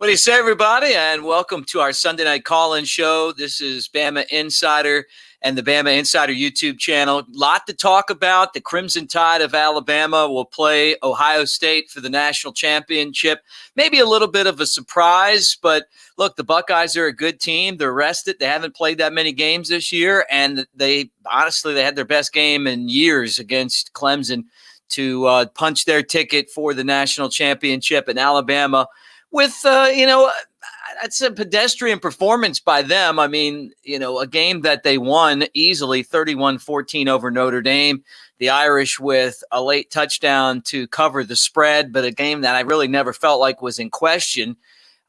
What do you say, everybody? And welcome to our Sunday night call-in show. This is Bama Insider and the Bama Insider YouTube channel. A lot to talk about. The Crimson Tide of Alabama will play Ohio State for the national championship. Maybe a little bit of a surprise, but look, the Buckeyes are a good team. They're rested. They haven't played that many games this year, and they had their best game in years against Clemson to punch their ticket for the national championship. In Alabama, with, that's a pedestrian performance by them. I mean, a game that they won easily 31-14 over Notre Dame. The Irish with a late touchdown to cover the spread, but a game that I really never felt like was in question.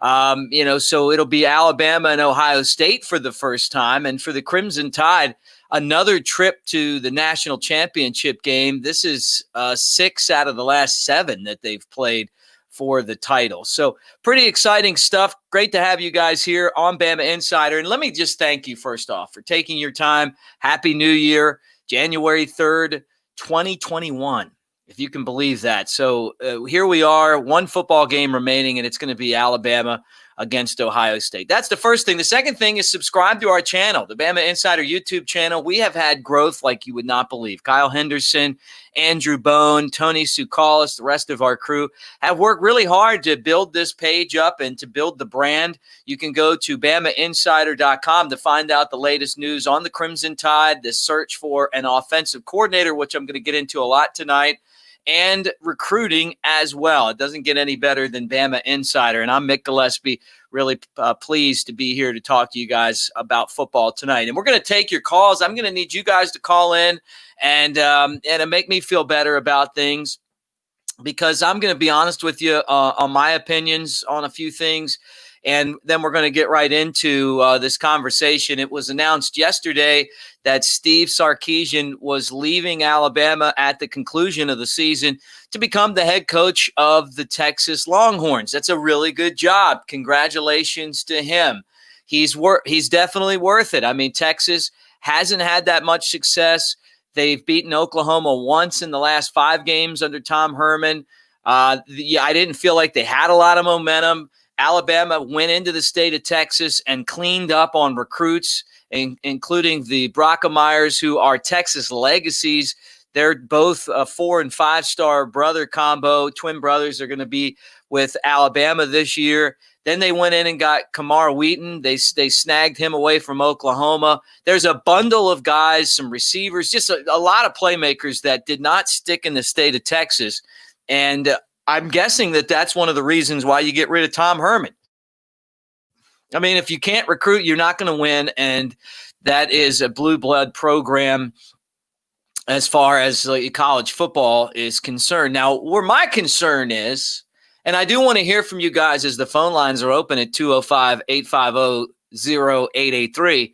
So it'll be Alabama and Ohio State for the first time. And for the Crimson Tide, another trip to the national championship game. This is 6 out of the last 7 that they've played for the title. So pretty exciting stuff. Great to have you guys here on Bama Insider. And let me just thank you first off for taking your time. Happy New Year, January 3rd, 2021, if you can believe that. So here we are, one football game remaining, and it's going to be Alabama against Ohio State. That's the first thing. The second thing is subscribe to our channel, the Bama Insider YouTube channel. We have had growth like you would not believe. Kyle Henderson, Andrew Bone, Tony Sukalis, the rest of our crew have worked really hard to build this page up and to build the brand. You can go to BamaInsider.com to find out the latest news on the Crimson Tide, the search for an offensive coordinator, which I'm going to get into a lot tonight, and recruiting as well. It doesn't get any better than Bama Insider. And I'm Mick Gillespie, really pleased to be here to talk to you guys about football tonight. And we're going to take your calls. I'm going to need you guys to call in and make me feel better about things, because I'm going to be honest with you on my opinions on a few things. And then we're going to get right into this conversation. It was announced yesterday that Steve Sarkisian was leaving Alabama at the conclusion of the season to become the head coach of the Texas Longhorns. That's a really good job. Congratulations to him. He's definitely worth it. I mean, Texas hasn't had that much success. They've beaten Oklahoma once in the last 5 games under Tom Herman. I didn't feel like they had a lot of momentum. Alabama went into the state of Texas and cleaned up on recruits, including the Brockameyers, who are Texas legacies. They're both a 4- and 5-star brother combo. Twin brothers are going to be with Alabama this year. Then they went in and got Kamar Wheaton. They snagged him away from Oklahoma. There's a bundle of guys, some receivers, just a lot of playmakers that did not stick in the state of Texas. And I'm guessing that that's one of the reasons why you get rid of Tom Herman. I mean, if you can't recruit, you're not going to win, and that is a blue blood program as far as college football is concerned. Now, where my concern is, and I do want to hear from you guys as the phone lines are open at 205-850-0883,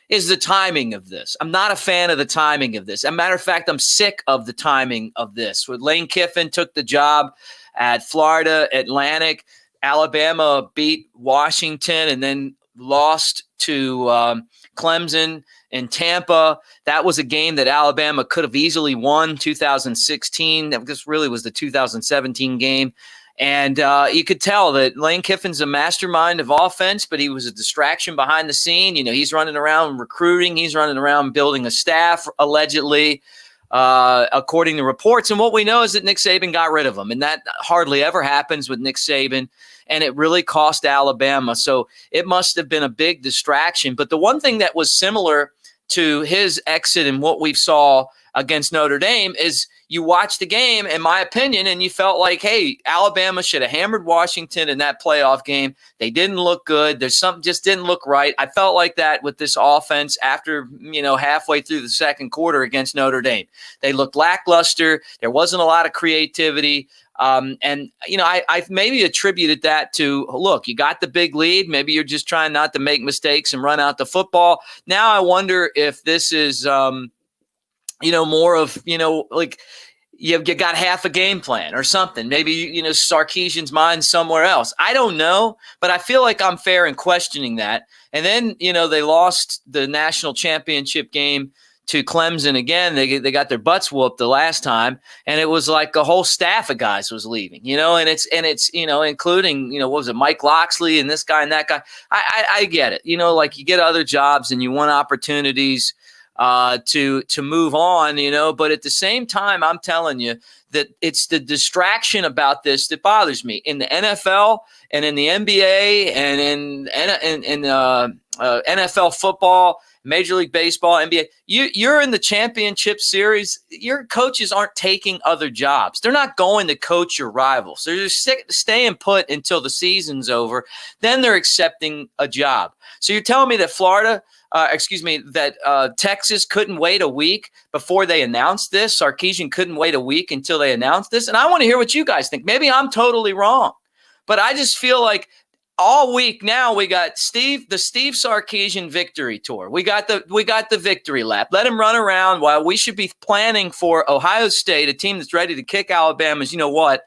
is the timing of this. I'm not a fan of the timing of this. As a matter of fact, I'm sick of the timing of this. When Lane Kiffin took the job at Florida Atlantic, Alabama beat Washington and then lost to Clemson in Tampa. That was a game that Alabama could have easily won. 2016. This really was the 2017 game. And you could tell that Lane Kiffin's a mastermind of offense, but he was a distraction behind the scene. He's running around recruiting. He's running around building a staff, allegedly, according to reports. And what we know is that Nick Saban got rid of him. And that hardly ever happens with Nick Saban. And it really cost Alabama. So it must have been a big distraction. But the one thing that was similar to his exit and what we saw against Notre Dame is you watched the game, in my opinion, and you felt like, hey, Alabama should have hammered Washington in that playoff game. They didn't look good. There's something just didn't look right. I felt like that with this offense after, halfway through the second quarter against Notre Dame. They looked lackluster. There wasn't a lot of creativity. I maybe attributed that to, look, you got the big lead. Maybe you're just trying not to make mistakes and run out the football. Now I wonder if this is, more of, you got half a game plan or something. Maybe, Sarkeesian's mind somewhere else. I don't know, but I feel like I'm fair in questioning that. And then, they lost the national championship game to Clemson again. They got their butts whooped the last time, and it was like a whole staff of guys was leaving, and it's including, what was it, Mike Loxley and this guy and that guy. I get it. Like you get other jobs and you want opportunities to move on, but at the same time, I'm telling you that it's the distraction about this that bothers me. In the NFL and in the NBA and in NFL football, Major League Baseball, NBA, you're in the championship series. Your coaches aren't taking other jobs. They're not going to coach your rivals. They're just staying put until the season's over. Then they're accepting a job. So you're telling me that Texas couldn't wait a week before they announced this? Sarkeesian couldn't wait a week until they announced this? And I want to hear what you guys think. Maybe I'm totally wrong, but I just feel like all week now we got the Steve Sarkisian victory tour. We got the victory lap. Let him run around while we should be planning for Ohio State, a team that's ready to kick Alabama's. You know what?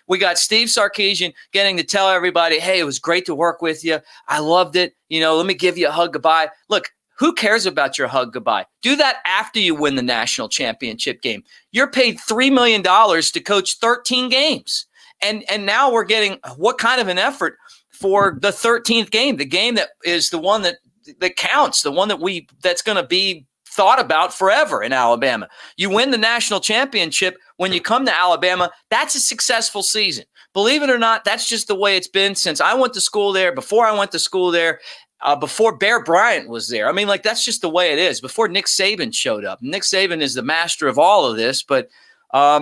We got Steve Sarkisian getting to tell everybody, hey, it was great to work with you. I loved it. Let me give you a hug goodbye. Look, who cares about your hug goodbye? Do that after you win the national championship game. You're paid $3 million to coach 13 games. And now we're getting what kind of an effort for the 13th game, the game that is the one that counts, the one that's going to be thought about forever in Alabama. You win the national championship when you come to Alabama. That's a successful season. Believe it or not, that's just the way it's been since I went to school there, before I went to school there, before Bear Bryant was there. I mean, like, that's just the way it is. Before Nick Saban showed up. Nick Saban is the master of all of this, but I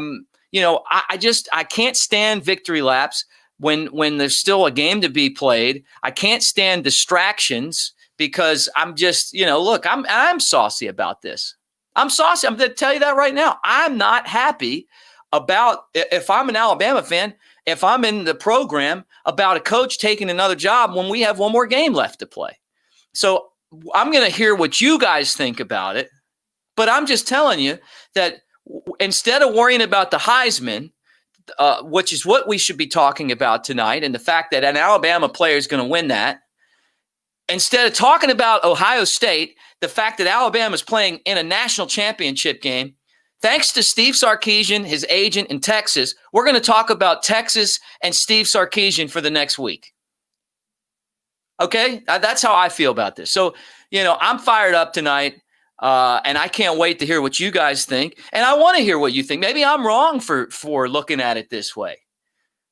can't stand victory laps when there's still a game to be played. I can't stand distractions because I'm just, look, I'm saucy about this. I'm saucy. I'm going to tell you that right now. I'm not happy about, if I'm an Alabama fan, if I'm in the program, about a coach taking another job when we have one more game left to play. So I'm going to hear what you guys think about it, but I'm just telling you that instead of worrying about the Heisman, which is what we should be talking about tonight, and the fact that an Alabama player is going to win that, instead of talking about Ohio State, the fact that Alabama is playing in a national championship game, thanks to Steve Sarkisian, his agent in Texas, we're going to talk about Texas and Steve Sarkisian for the next week. Okay? That's how I feel about this. So, I'm fired up tonight, and I can't wait to hear what you guys think. And I want to hear what you think. Maybe I'm wrong for looking at it this way,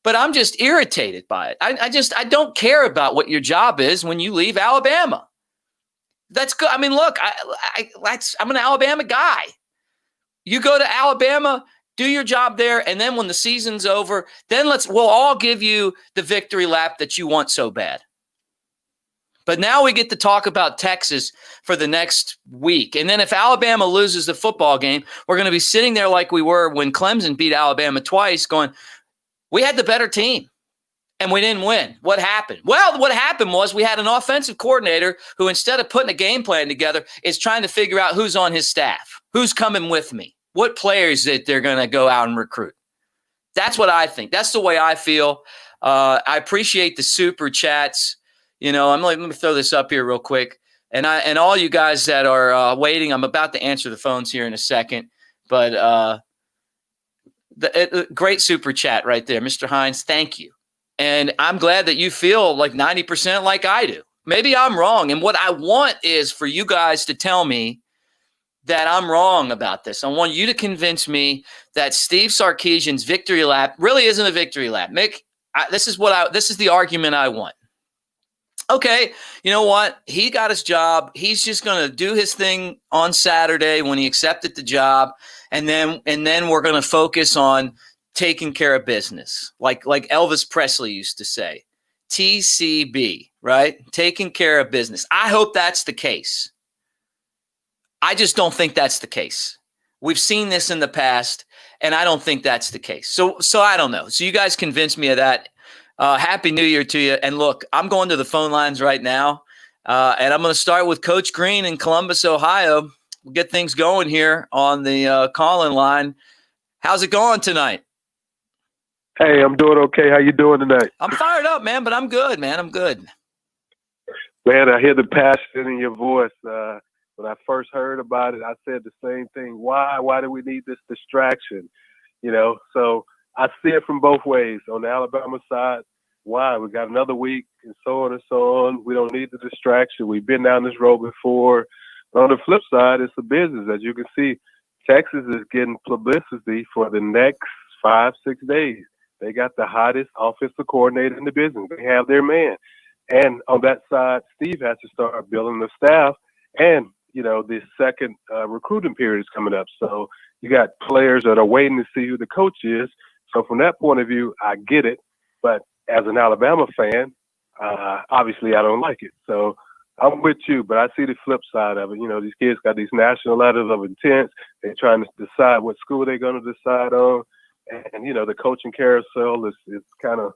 but I'm just irritated by it. I don't care about what your job is when you leave Alabama. That's good. I mean, look, I'm an Alabama guy. You go to Alabama, do your job there, and then when the season's over, then we'll all give you the victory lap that you want so bad. But now we get to talk about Texas for the next week. And then if Alabama loses the football game, we're going to be sitting there like we were when Clemson beat Alabama twice going, we had the better team and we didn't win. What happened? Well, what happened was we had an offensive coordinator who, instead of putting a game plan together, is trying to figure out who's on his staff, who's coming with me, what players that they're going to go out and recruit. That's what I think. That's the way I feel. I appreciate the super chats. Let me throw this up here real quick. And all you guys that are waiting, I'm about to answer the phones here in a second. But great super chat right there, Mr. Hines. Thank you. And I'm glad that you feel like 90% like I do. Maybe I'm wrong. And what I want is for you guys to tell me that I'm wrong about this. I want you to convince me that Steve Sarkisian's victory lap really isn't a victory lap. Mick, this is the argument I want. Okay, you know what? He got his job. He's just going to do his thing on Saturday when he accepted the job, and then we're going to focus on taking care of business, like Elvis Presley used to say, TCB, right? Taking care of business. I hope that's the case. I just don't think that's the case. We've seen this in the past, and I don't think that's the case. So I don't know. So you guys convinced me of that. Happy New Year to you. And look, I'm going to the phone lines right now, and I'm going to start with Coach Green in Columbus, Ohio. We'll get things going here on the call-in line. How's it going tonight? Hey, I'm doing okay. How you doing tonight? I'm fired up, man, but I'm good, man. I'm good. Man, I hear the passion in your voice. When I first heard about it, I said the same thing. Why? Why do we need this distraction? So I see it from both ways. On the Alabama side, why? We got another week and so on and so on. We don't need the distraction. We've been down this road before. But on the flip side, it's a business. As you can see, Texas is getting publicity for the next 5-6 days. They got the hottest offensive coordinator in the business. They have their man. And on that side, Steve has to start building the staff. And, the second recruiting period is coming up. So you got players that are waiting to see who the coach is. So from that point of view, I get it. But as an Alabama fan, obviously I don't like it. So I'm with you, but I see the flip side of it. These kids got these national letters of intent. They're trying to decide what school they're going to decide on. And, the coaching carousel is kind of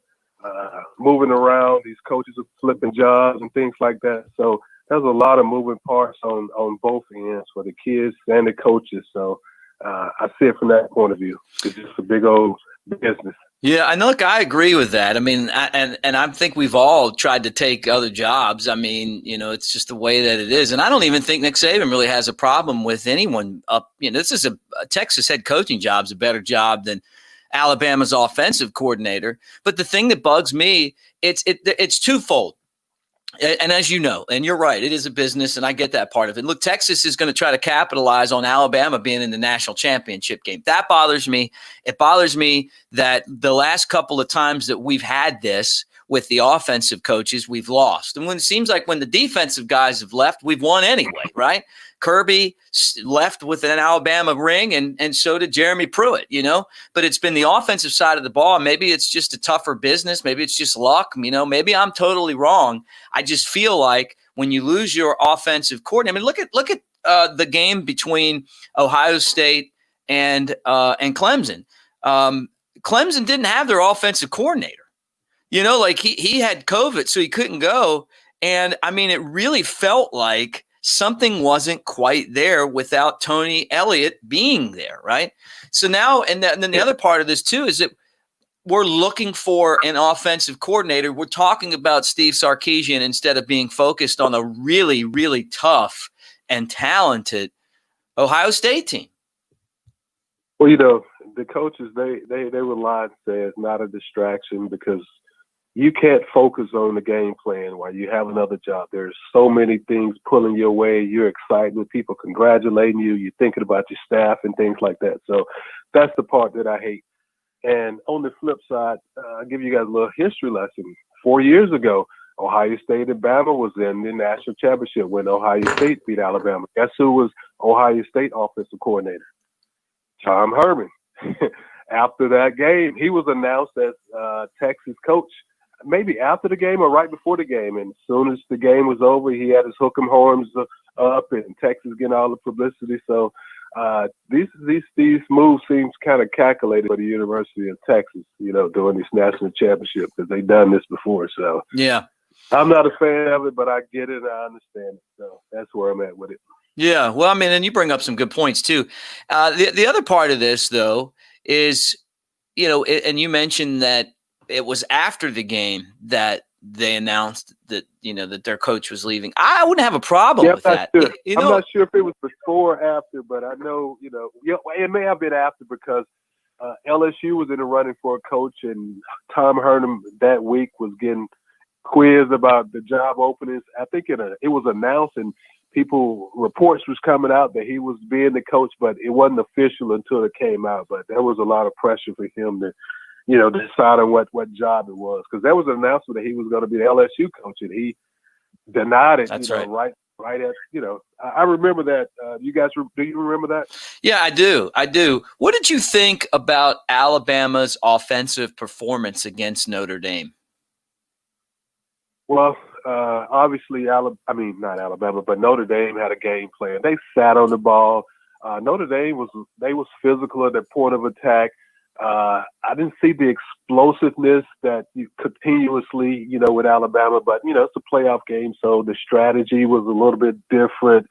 moving around. These coaches are flipping jobs and things like that. So there's a lot of moving parts on both ends for the kids and the coaches. So I see it from that point of view. It's just a big old business. Yeah, and look, I agree with that. I mean, and I think we've all tried to take other jobs. I mean, it's just the way that it is. And I don't even think Nick Saban really has a problem with anyone up. This is a Texas head coaching job is a better job than Alabama's offensive coordinator. But the thing that bugs me, it's twofold. And as you know, and you're right, it is a business, and I get that part of it. Look, Texas is going to try to capitalize on Alabama being in the national championship game. That bothers me. It bothers me that the last couple of times that we've had this with the offensive coaches, we've lost. And when it seems like when the defensive guys have left, we've won anyway, right? Kirby left with an Alabama ring, and so did Jeremy Pruitt, But it's been the offensive side of the ball. Maybe it's just a tougher business. Maybe it's just luck. Maybe I'm totally wrong. I just feel like when you lose your offensive coordinator, look at the game between Ohio State and Clemson. Clemson didn't have their offensive coordinator. He had COVID, so he couldn't go. And it really felt like something wasn't quite there without Tony Elliott being there, right? So now, and then the other part of this too is that we're looking for an offensive coordinator. We're talking about Steve Sarkisian instead of being focused on a really, really tough and talented Ohio State team. Well, the coaches, they rely on say it's not a distraction because you can't focus on the game plan while you have another job. There's so many things pulling your way. You're excited with people congratulating you. You're thinking about your staff and things like that. So that's the part that I hate. And on the flip side, I'll give you guys a little history lesson. 4 years ago, Ohio State and Bama was in the national championship when Ohio State beat Alabama. Guess who was Ohio State offensive coordinator? Tom Herman. After that game, he was announced as Texas coach. Maybe after the game or right before the game. And as soon as the game was over, he had his hook 'em horns up, and Texas getting all the publicity. So these moves seems kind of calculated for the University of Texas, during this national championship because they've done this before. So yeah, I'm not a fan of it, but I get it and I understand it. So that's where I'm at with it. Yeah, well, and you bring up some good points too. The other part of this, though, is and you mentioned that it was after the game that they announced that that their coach was leaving. I wouldn't have a problem with that. Sure. I'm not sure if it was before or after, but I know it may have been after because LSU was in the running for a coach, and Tom Herman that week was getting quizzed about the job openings. I think it was announced, and reports was coming out that he was being the coach, but it wasn't official until it came out. But there was a lot of pressure for him to decide on what job it was, because there was an announcement that he was going to be the LSU coach, and he denied it. That's right. Right at I remember that. Do you remember that? Yeah, I do. What did you think about Alabama's offensive performance against Notre Dame? Well, obviously, not Alabama, but Notre Dame had a game plan. They sat on the ball. Notre Dame was physical at their point of attack. I didn't see the explosiveness that you continuously, with Alabama, but, it's a playoff game, so the strategy was a little bit different.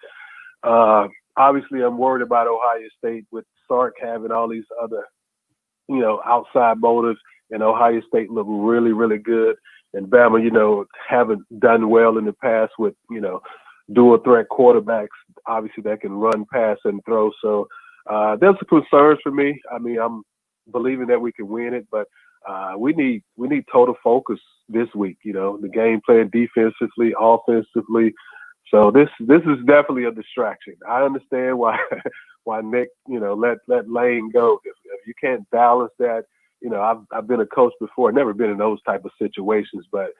Obviously, I'm worried about Ohio State with Sark having all these other, outside motives, and Ohio State looked really, really good. And Bama, haven't done well in the past with, dual threat quarterbacks, obviously that can run, pass, and throw. So there's some concerns for me. I mean, I'm believing that we can win it, but we need total focus this week. You know, the game plan defensively, offensively. So this is definitely a distraction. I understand why Nick, you know, let Lane go. If you can't balance that, you know, I've been a coach before, never been in those type of situations, but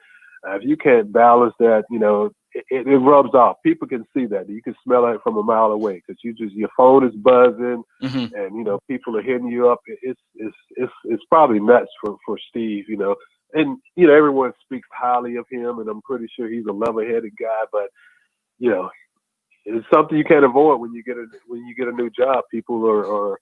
if you can't balance that, you know, it rubs off. People can see that. You can smell it from a mile away because your phone is buzzing, and you know people are hitting you up. It's probably nuts for Steve, you know. And you know everyone speaks highly of him, and I'm pretty sure he's a level-headed guy. But you know, it's something you can't avoid when you get a new job. People are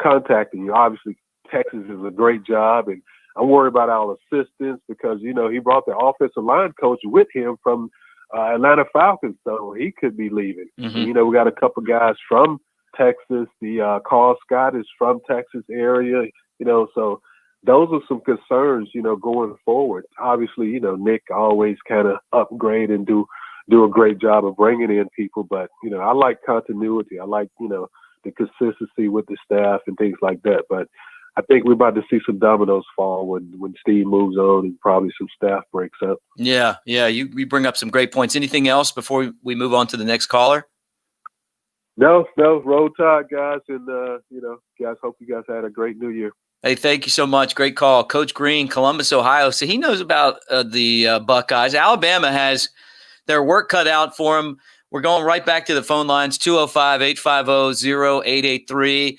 contacting you. Obviously, Texas is a great job, and I'm worried about our assistants because, you know, he brought the offensive line coach with him from Atlanta Falcons, so he could be leaving. And, you know, we got a couple guys from Texas. The Carl Scott is from Texas area, you know, so those are some concerns, you know, going forward. Obviously, you know, Nick always kind of upgrade and do a great job of bringing in people, but, you know, I like continuity. I like, you know, the consistency with the staff and things like that, but I think we're about to see some dominoes fall when Steve moves on and probably some staff breaks up. Yeah. You bring up some great points. Anything else before we move on to the next caller? No, roll tide, guys, and you know, guys, hope you guys had a great New Year. Hey, thank you so much. Great call, Coach Green, Columbus, Ohio. So he knows about the Buckeyes. Alabama has their work cut out for them. We're going right back to the phone lines, 205-850-0883.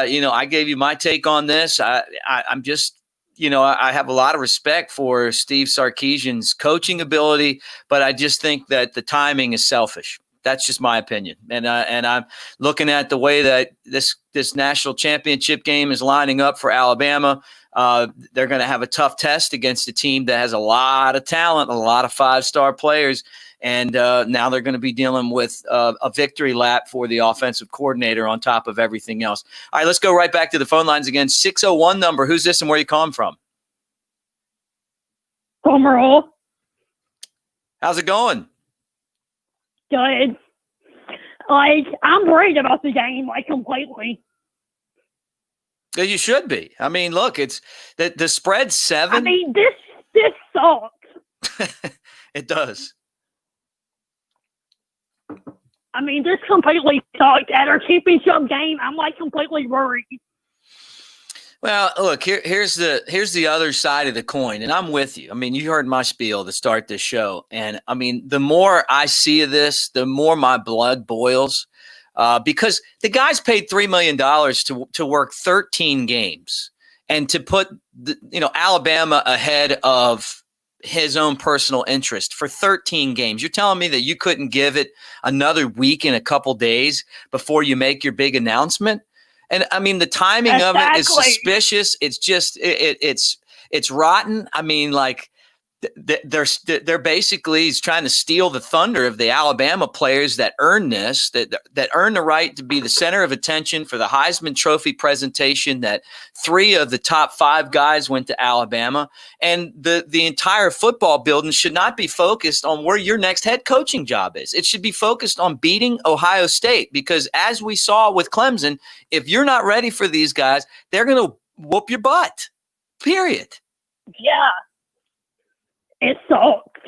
You know, I gave you my take on this. I'm just, you know, I have a lot of respect for Steve Sarkisian's coaching ability, but I just think that the timing is selfish. That's just my opinion. And I'm looking at the way that this national championship game is lining up for Alabama. They're going to have a tough test against a team that has a lot of talent, a lot of five-star players. And now they're going to be dealing with a victory lap for the offensive coordinator on top of everything else. All right, let's go right back to the phone lines again. 601 number. Who's this and where you calling from? Summerall. How's it going? Good. Like, I'm worried about the game, like, completely. You should be. I mean, look, it's the spread's 7. I mean, this sucks. It does. I mean, this completely sucked. At our championship game, I'm, like, completely worried. Well, look, here's the other side of the coin, and I'm with you. I mean, you heard my spiel to start this show, and I mean, the more I see of this, the more my blood boils, because the guy's paid $3 million to work 13 games and to put Alabama ahead of his own personal interest for 13 games. You're telling me that you couldn't give it another week and a couple days before you make your big announcement? And I mean, the timing of it is suspicious. It's just it's rotten. I mean, like they're basically trying to steal the thunder of the Alabama players that earn this, that earn the right to be the center of attention for the Heisman Trophy presentation. That 3 of the top 5 guys went to Alabama, and the entire football building should not be focused on where your next head coaching job is. It should be focused on beating Ohio State, because as we saw with Clemson, if you're not ready for these guys, they're going to whoop your butt. Period. Yeah. It sucks.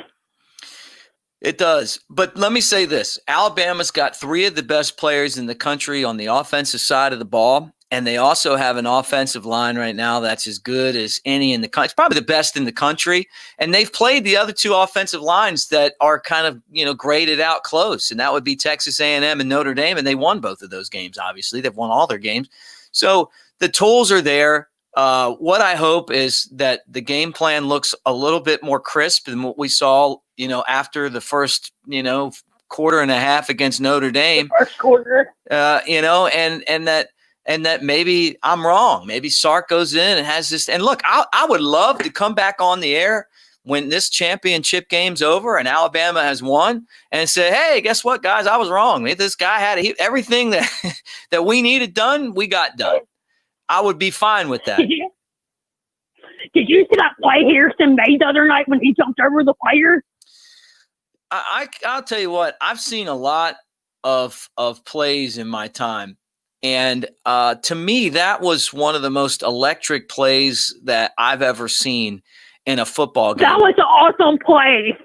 It does. But let me say this. Alabama's got 3 of the best players in the country on the offensive side of the ball, and they also have an offensive line right now that's as good as any in the country. It's probably the best in the country, and they've played the other 2 offensive lines that are kind of, graded out close, and that would be Texas A&M and Notre Dame, and they won both of those games, obviously. They've won all their games. So the tools are there. What I hope is that the game plan looks a little bit more crisp than what we saw, after the first, quarter and a half against Notre Dame. First quarter. And that maybe I'm wrong. Maybe Sark goes in and has this. And look, I would love to come back on the air when this championship game's over and Alabama has won and say, hey, guess what, guys? I was wrong. This guy had everything that that we needed done, we got done. I would be fine with that. Did you see that play Harrison made the other night when he jumped over the player? I'll tell you what, I've seen a lot of plays in my time. And to me, that was one of the most electric plays that I've ever seen in a football game. That was an awesome play.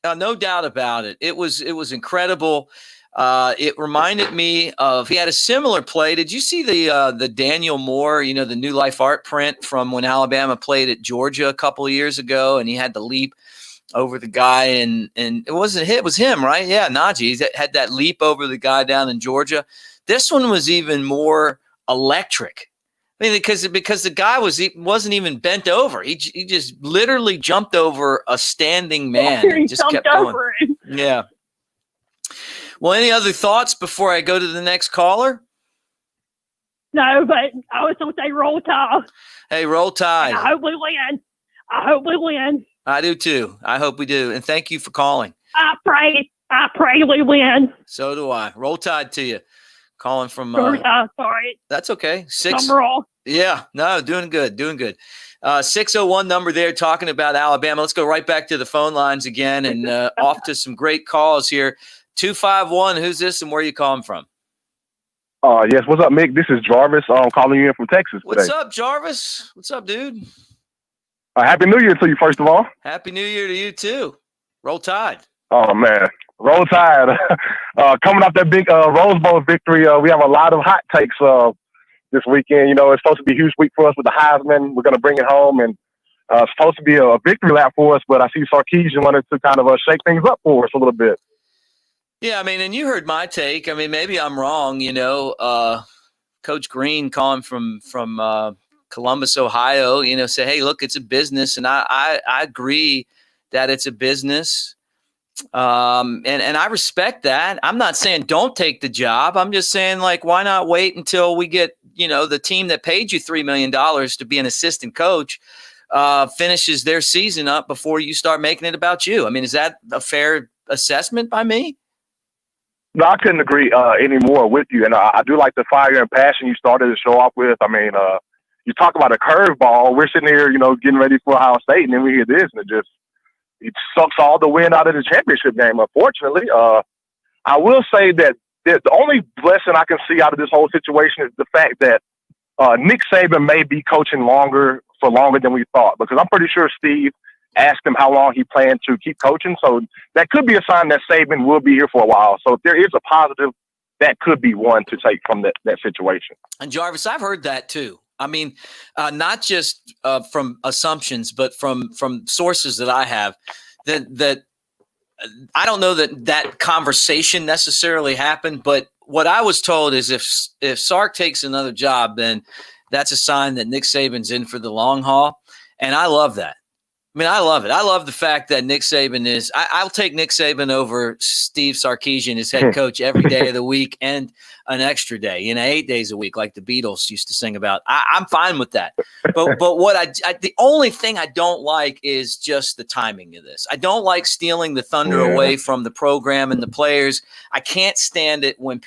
No doubt about it. It was incredible. It reminded me of, he had a similar play. Did you see the Daniel Moore, the New Life art print from when Alabama played at Georgia a couple of years ago, and he had the leap over the guy, and it wasn't hit, it was him, right? Yeah, Najee had that leap over the guy down in Georgia. This one was even more electric. I mean, because the guy wasn't even bent over. He just literally jumped over a standing man and just kept going. Yeah. Well, any other thoughts before I go to the next caller? No, but I was going to say Roll Tide. Hey, Roll Tide. I hope we win. I do too. I hope we do. And thank you for calling. I pray we win. So do I. Roll Tide to you. Calling from sorry. That's okay. Yeah, no, doing good. 601 number there, talking about Alabama. Let's go right back to the phone lines again and off to some great calls here. 251, who's this and where are you calling from? Yes, what's up, Mick? This is Jarvis. I'm calling you in from Texas today. What's up, Jarvis? What's up, dude? Happy New Year to you, first of all. Happy New Year to you, too. Roll Tide. Oh, man. Roll Tide. Coming off that big Rose Bowl victory, we have a lot of hot takes this weekend. It's supposed to be a huge week for us with the Heisman. We're going to bring it home, and it's supposed to be a victory lap for us, but I see Sarkeesian wanted to kind of shake things up for us a little bit. Yeah, I mean, and you heard my take. I mean, maybe I'm wrong, Coach Green calling from Columbus, Ohio, say, hey, look, it's a business. And I agree that it's a business. And I respect that. I'm not saying don't take the job. I'm just saying, like, why not wait until we get, the team that paid you $3 million to be an assistant coach finishes their season up before you start making it about you. I mean, is that a fair assessment by me? No, I couldn't agree any more with you. And I do like the fire and passion you started to show off with. I mean, you talk about a curveball. We're sitting here, getting ready for Ohio State, and then we hear this, and it sucks all the wind out of the championship game, unfortunately. I will say that the only blessing I can see out of this whole situation is the fact that Nick Saban may be coaching longer than we thought, because I'm pretty sure Steve asked him how long he planned to keep coaching. So that could be a sign that Saban will be here for a while. So if there is a positive, that could be one to take from that situation. And Jarvis, I've heard that too. I mean, not just from assumptions, but from sources that I have, that I don't know that conversation necessarily happened, but what I was told is if Sark takes another job, then that's a sign that Nick Saban's in for the long haul. And I love that. I mean, I love it. I love the fact that Nick Saban I'll take Nick Saban over Steve Sarkisian as head coach every day of the week and an extra day, 8 days a week, like the Beatles used to sing about. I'm fine with that. But what the only thing I don't like is just the timing of this. I don't like stealing the thunder away from the program and the players. I can't stand it when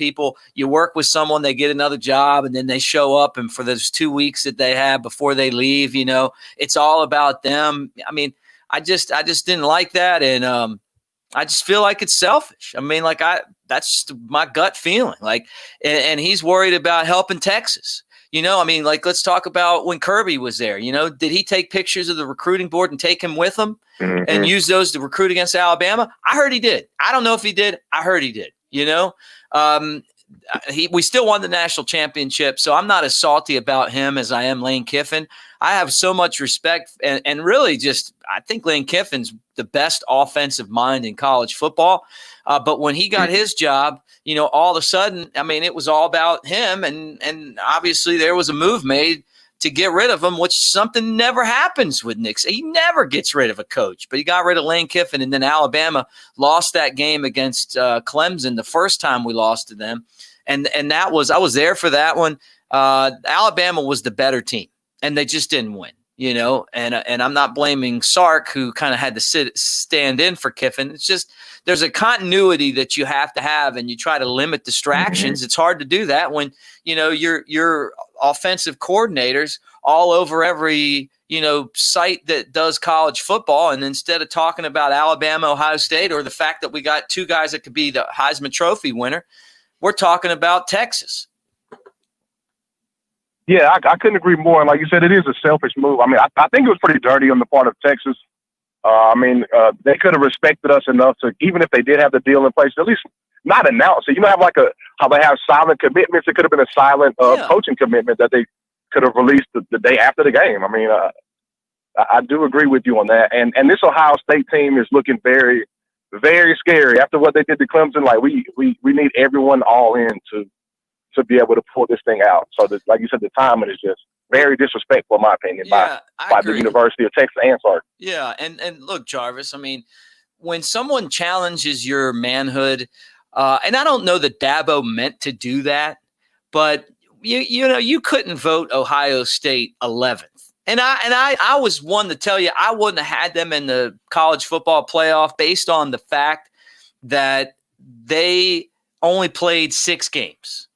you work with someone, they get another job, and then they show up, and for those 2 weeks that they have before they leave, it's all about them. I mean, I just didn't like that, and I just feel like it's selfish. I mean, that's just my gut feeling. Like, and he's worried about helping Texas. I mean, let's talk about when Kirby was there. Did he take pictures of the recruiting board and take him with him and use those to recruit against Alabama? I heard he did. I don't know if he did. I heard he did. We still won the national championship, so I'm not as salty about him as I am Lane Kiffin. I have so much respect and really I think Lane Kiffin's the best offensive mind in college football. But when he got his job, all of a sudden, I mean, it was all about him. And obviously there was a move made to get rid of him, which something never happens with Nick. He never gets rid of a coach, but he got rid of Lane Kiffin. And then Alabama lost that game against Clemson the first time we lost to them. And I was there for that one. Alabama was the better team, and they just didn't win, and I'm not blaming Sark, who kind of had to stand in for Kiffin. It's just there's a continuity that you have to have, and you try to limit distractions. It's hard to do that when, your offensive coordinators all over every, site that does college football. And instead of talking about Alabama, Ohio State, or the fact that we got two guys that could be the Heisman Trophy winner, we're talking about Texas. Yeah, I couldn't agree more. And like you said, it is a selfish move. I mean, I think it was pretty dirty on the part of Texas. They could have respected us enough to, even if they did have the deal in place, at least not announce it. Have how they have silent commitments. It could have been a silent coaching commitment that they could have released the day after the game. I mean, I do agree with you on that. And this Ohio State team is looking very, very scary after what they did to Clemson. Like we need everyone all in to be able to pull this thing out. So that, like you said, the timing is just very disrespectful, in my opinion, by the University of Texas and Sark. Yeah, and look, Jarvis, I mean, when someone challenges your manhood, and I don't know that Dabo meant to do that, but you couldn't vote Ohio State 11th. And I was one to tell you I wouldn't have had them in the college football playoff based on the fact that they only played 6 games.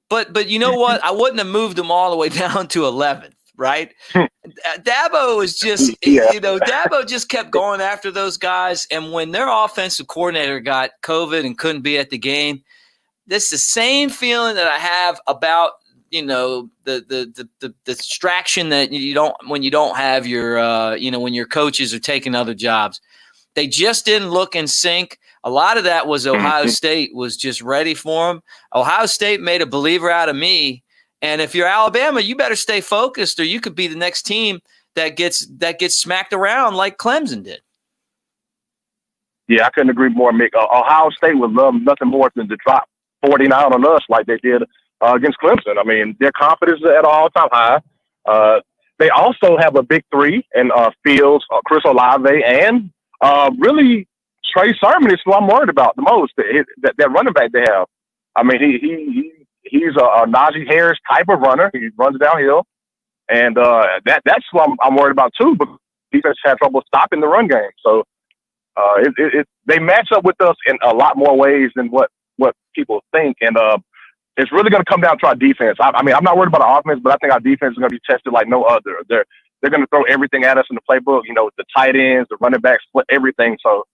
But you know what? I wouldn't have moved them all the way down to 11th, right? Dabo was just, Dabo just kept going after those guys. And when their offensive coordinator got COVID and couldn't be at the game, this is the same feeling that I have about, the distraction that when you don't have your, when your coaches are taking other jobs. They just didn't look in sync. A lot of that was Ohio State was just ready for them. Ohio State made a believer out of me. And if you're Alabama, you better stay focused, or you could be the next team that gets smacked around like Clemson did. Yeah, I couldn't agree more, Mick. Ohio State would love nothing more than to drop 49 on us like they did against Clemson. I mean, their confidence is at an all-time high. They also have a big three in Fields, Chris Olave, and really Trey Sermon is who I'm worried about the most. That running back they have. I mean, he's a Najee Harris type of runner. He runs downhill, and that's what I'm worried about too. But defense had trouble stopping the run game. So they match up with us in a lot more ways than what people think, and it's really going to come down to our defense. I mean, I'm not worried about our offense, but I think our defense is going to be tested like no other. They're going to throw everything at us in the playbook. The tight ends, the running backs, everything. So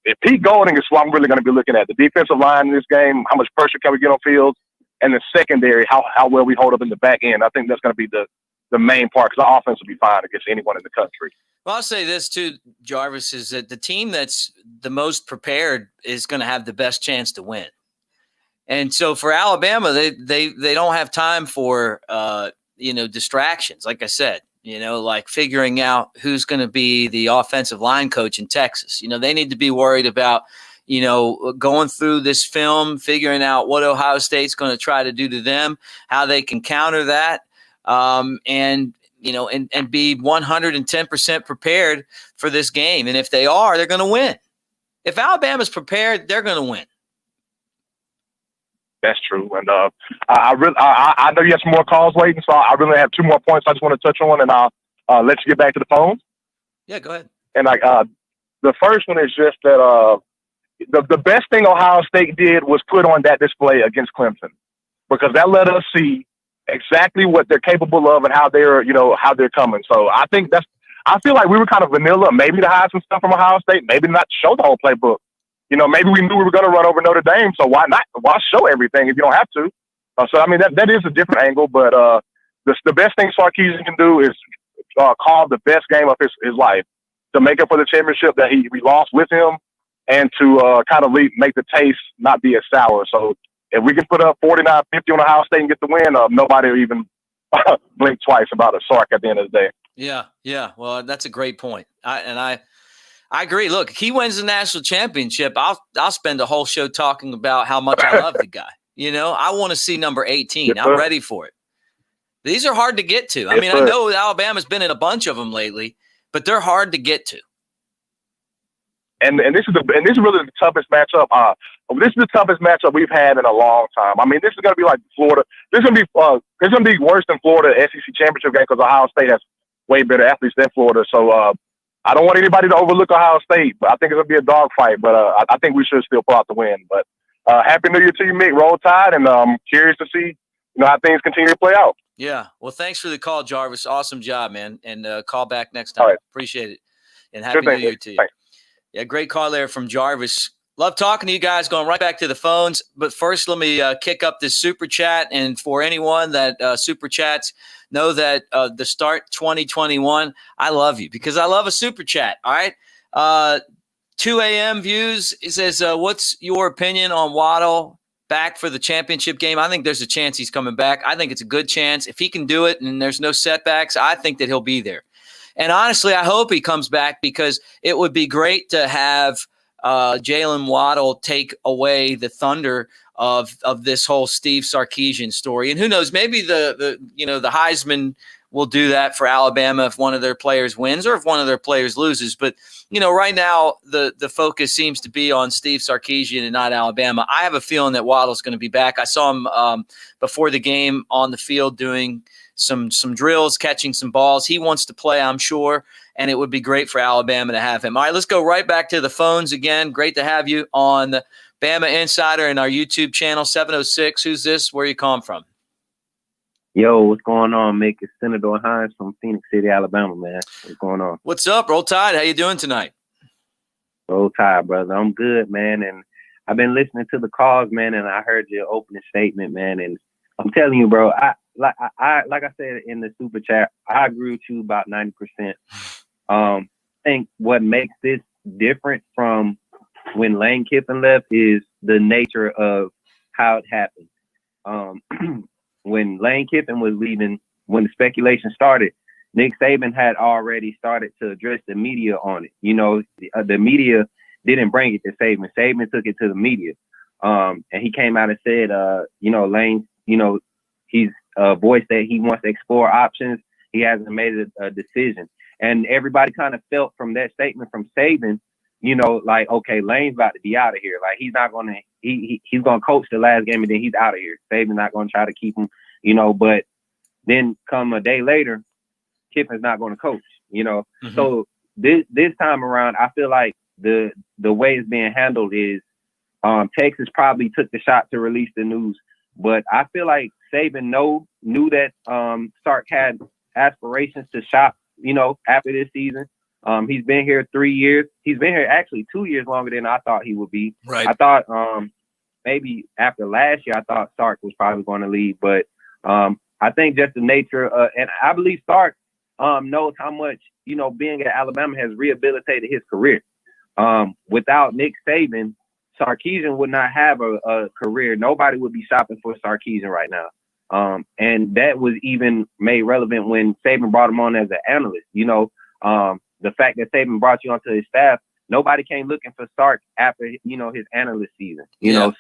if Pete Golding is what I'm really going to be looking at, the defensive line in this game, how much pressure can we get on Fields, and the secondary, how well we hold up in the back end. I think that's going to be the main part, because our offense will be fine against anyone in the country. Well, I'll say this too, Jarvis, is that the team that's the most prepared is going to have the best chance to win. And so for Alabama, they don't have time for distractions. Like I said, like figuring out who's going to be the offensive line coach in Texas. They need to be worried about, going through this film, figuring out what Ohio State's going to try to do to them, how they can counter that, and be 110% prepared for this game. And if they are, they're going to win. If Alabama's prepared, they're going to win. That's true. And I know you have some more calls waiting, so I really have 2 more points I just want to touch on, and I'll let you get back to the phone. Yeah, go ahead. And the first one is just that the best thing Ohio State did was put on that display against Clemson, because that let us see exactly what they're capable of and how they're coming. So I feel like we were kind of vanilla, maybe to hide some stuff from Ohio State, maybe not to show the whole playbook. Maybe we knew we were going to run over Notre Dame, so why not? Why show everything if you don't have to? So, I mean, that is a different angle, but the best thing Sarkeesian can do is call the best game of his life to make up for the championship that we lost with him, and to kind of make the taste not be as sour. So if we can put up 49-50 on Ohio State and get the win, nobody will even blink twice about a Sark at the end of the day. Yeah. Well, that's a great point. I agree. Look, he wins the national championship, I'll spend the whole show talking about how much I love the guy. I want to see number 18. Yes, I'm ready for it. These are hard to get to. I know Alabama's been in a bunch of them lately, but they're hard to get to. And this is really the toughest matchup. This is the toughest matchup we've had in a long time. I mean, this is going to be like Florida. This is going to be worse than Florida SEC championship game, because Ohio State has way better athletes than Florida. So I don't want anybody to overlook Ohio State, but I think it's gonna be a dogfight. But I think we should still pull out the win. But Happy New Year to you, Mick. Roll Tide, and I'm curious to see how things continue to play out. Yeah. Well, thanks for the call, Jarvis. Awesome job, man. And call back next time. All right. Appreciate it. And Happy New Year to you. Thanks. Yeah, great call there from Jarvis. Love talking to you guys. Going right back to the phones. But first, let me kick up this super chat. And for anyone that super chats, know that the start 2021, I love you because I love a super chat. All right. 2 a.m. views. It says, what's your opinion on Waddle back for the championship game? I think there's a chance he's coming back. I think it's a good chance. If he can do it and there's no setbacks, I think that he'll be there. And honestly, I hope he comes back because it would be great to have Jalen Waddle take away the thunder of this whole Steve Sarkisian story. And who knows, maybe the Heisman will do that for Alabama if one of their players wins or if one of their players loses. But, right now the focus seems to be on Steve Sarkisian and not Alabama. I have a feeling that Waddle's going to be back. I saw him before the game on the field doing some drills, catching some balls. He wants to play, I'm sure, and it would be great for Alabama to have him. All right, let's go right back to the phones again. Great to have you on the Bama Insider and our YouTube channel, 706. Who's this? Where you calling from? Yo, what's going on, Mick? It's Senator Hines from Phoenix City, Alabama, man. What's going on? What's up? Roll Tide. How you doing tonight? Roll Tide, brother. I'm good, man. And I've been listening to the calls, man, and I heard your opening statement, man. And I'm telling you, bro, like I said in the super chat, I agree with you about 90%. I think what makes this different from when Lane Kiffin left is the nature of how it happened. When Lane Kiffin was leaving, when the speculation started, Nick Saban had already started to address the media on it. The media didn't bring it to Saban. Saban took it to the media. And he came out and said, Lane, he's voiced that he wants to explore options. He hasn't made a decision. And everybody kind of felt from that statement from Saban, like, okay, Lane's about to be out of here. Like, he's not going to, he's going to coach the last game and then he's out of here. Saban's not going to try to keep him, but then come a day later, Kiffin's not going to coach, Mm-hmm. So this time around, I feel like the way it's being handled is Texas probably took the shot to release the news, but I feel like Saban knew that Sark had aspirations to shop, after this season. He's been here 3 years. He's been here actually 2 years longer than I thought he would be. Right. I thought maybe after last year, I thought Sark was probably going to leave, but I think just the nature, and I believe Sark knows how much, being at Alabama has rehabilitated his career. Without Nick Saban, Sarkeesian would not have a career. Nobody would be shopping for Sarkeesian right now. And that was even made relevant when Saban brought him on as an analyst. The fact that Saban brought you onto his staff, nobody came looking for Sark after, his analyst season,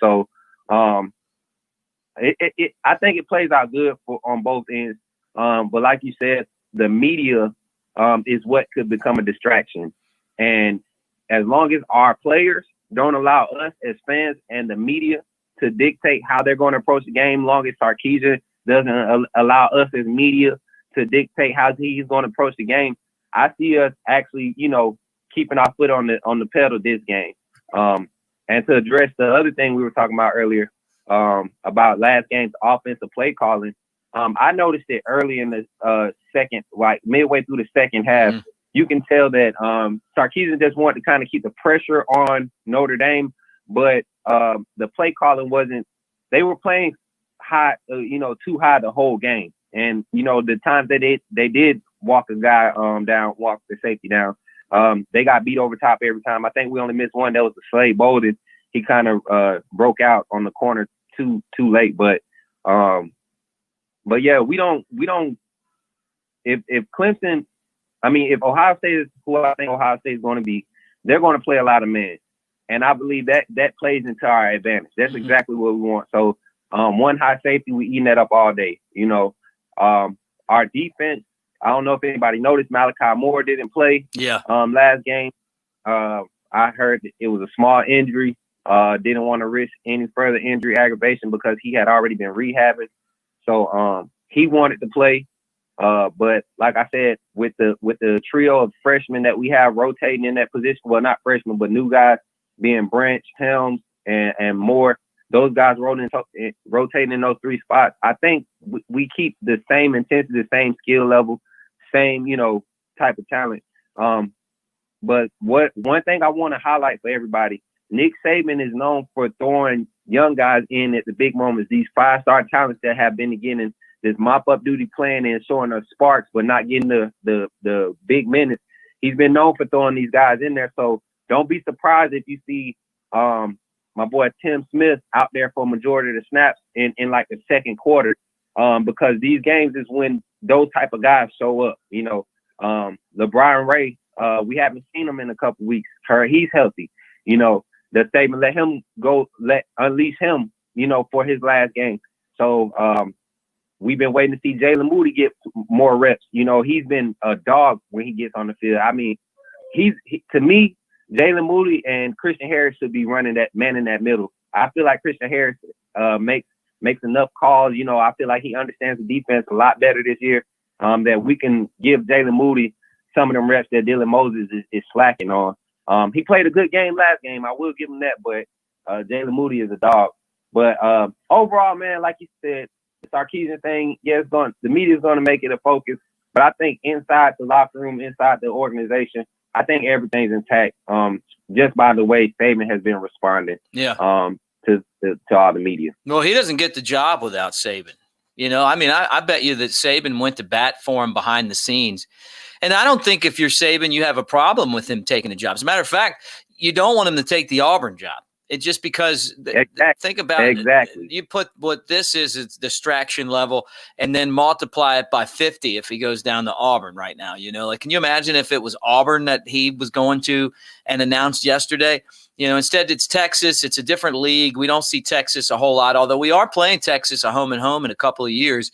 So I think it plays out good on both ends. But like you said, the media is what could become a distraction. And as long as our players don't allow us as fans and the media to dictate how they're going to approach the game, long as Sarkeesian doesn't allow us as media to dictate how he's going to approach the game, I see us actually, keeping our foot on the pedal this game. And to address the other thing we were talking about earlier, about last game's offensive play calling, I noticed it early in the second, like midway through the second half. Mm-hmm. You can tell that Sarkeesian just wanted to kind of keep the pressure on Notre Dame, but the play calling wasn't. They were playing high, too high the whole game. And the times that they did walk a guy down, walk the safety down, they got beat over top every time. I think we only missed one. That was the Slade Bolden. He kind of broke out on the corner too late. But yeah, we don't. If Clemson. I mean, if Ohio State is who I think Ohio State is going to be, they're going to play a lot of men. And I believe that plays into our advantage. That's mm-hmm. exactly what we want. So one high safety, we eating that up all day. Our defense, I don't know if anybody noticed, Malachi Moore didn't play last game. I heard it was a small injury. Didn't want to risk any further injury aggravation because he had already been rehabbing. So he wanted to play. But like I said, with the trio of freshmen that we have rotating in that position, well, not freshmen, but new guys being Branch, Helms, and Moore, those guys rotating in those three spots, I think we keep the same intensity, the same skill level, same, type of talent. But one thing I want to highlight for everybody, Nick Saban is known for throwing young guys in at the big moments, these 5-star talents that have been getting this mop-up duty playing and showing us sparks, but not getting the big minutes. He's been known for throwing these guys in there. So don't be surprised if you see my boy Tim Smith out there for a majority of the snaps in like the second quarter, because these games is when those type of guys show up. LeBron Ray, we haven't seen him in a couple weeks. He's healthy. The statement, let him go, unleash him, for his last game. So we've been waiting to see Jalen Moody get more reps. He's been a dog when he gets on the field. I mean, to me, Jalen Moody and Christian Harris should be running that man in that middle. I feel like Christian Harris makes enough calls. I feel like he understands the defense a lot better this year, that we can give Jalen Moody some of them reps that Dylan Moses is slacking on. He played a good game last game. I will give him that, but Jalen Moody is a dog. But overall, man, like you said, the Sarkeesian thing, yeah, the media is going to make it a focus. But I think inside the locker room, inside the organization, I think everything's intact. Just by the way Saban has been responding. Yeah. To all the media. Well, he doesn't get the job without Saban. I bet you that Saban went to bat for him behind the scenes. And I don't think if you're Saban, you have a problem with him taking a job. As a matter of fact, you don't want him to take the Auburn job. It's just because think about it. You put what this is, it's distraction level, and then multiply it by 50 if he goes down to Auburn right now. Can you imagine if it was Auburn that he was going to and announced yesterday? Instead it's Texas. It's a different league. We don't see Texas a whole lot, although we are playing Texas a home and home in a couple of years,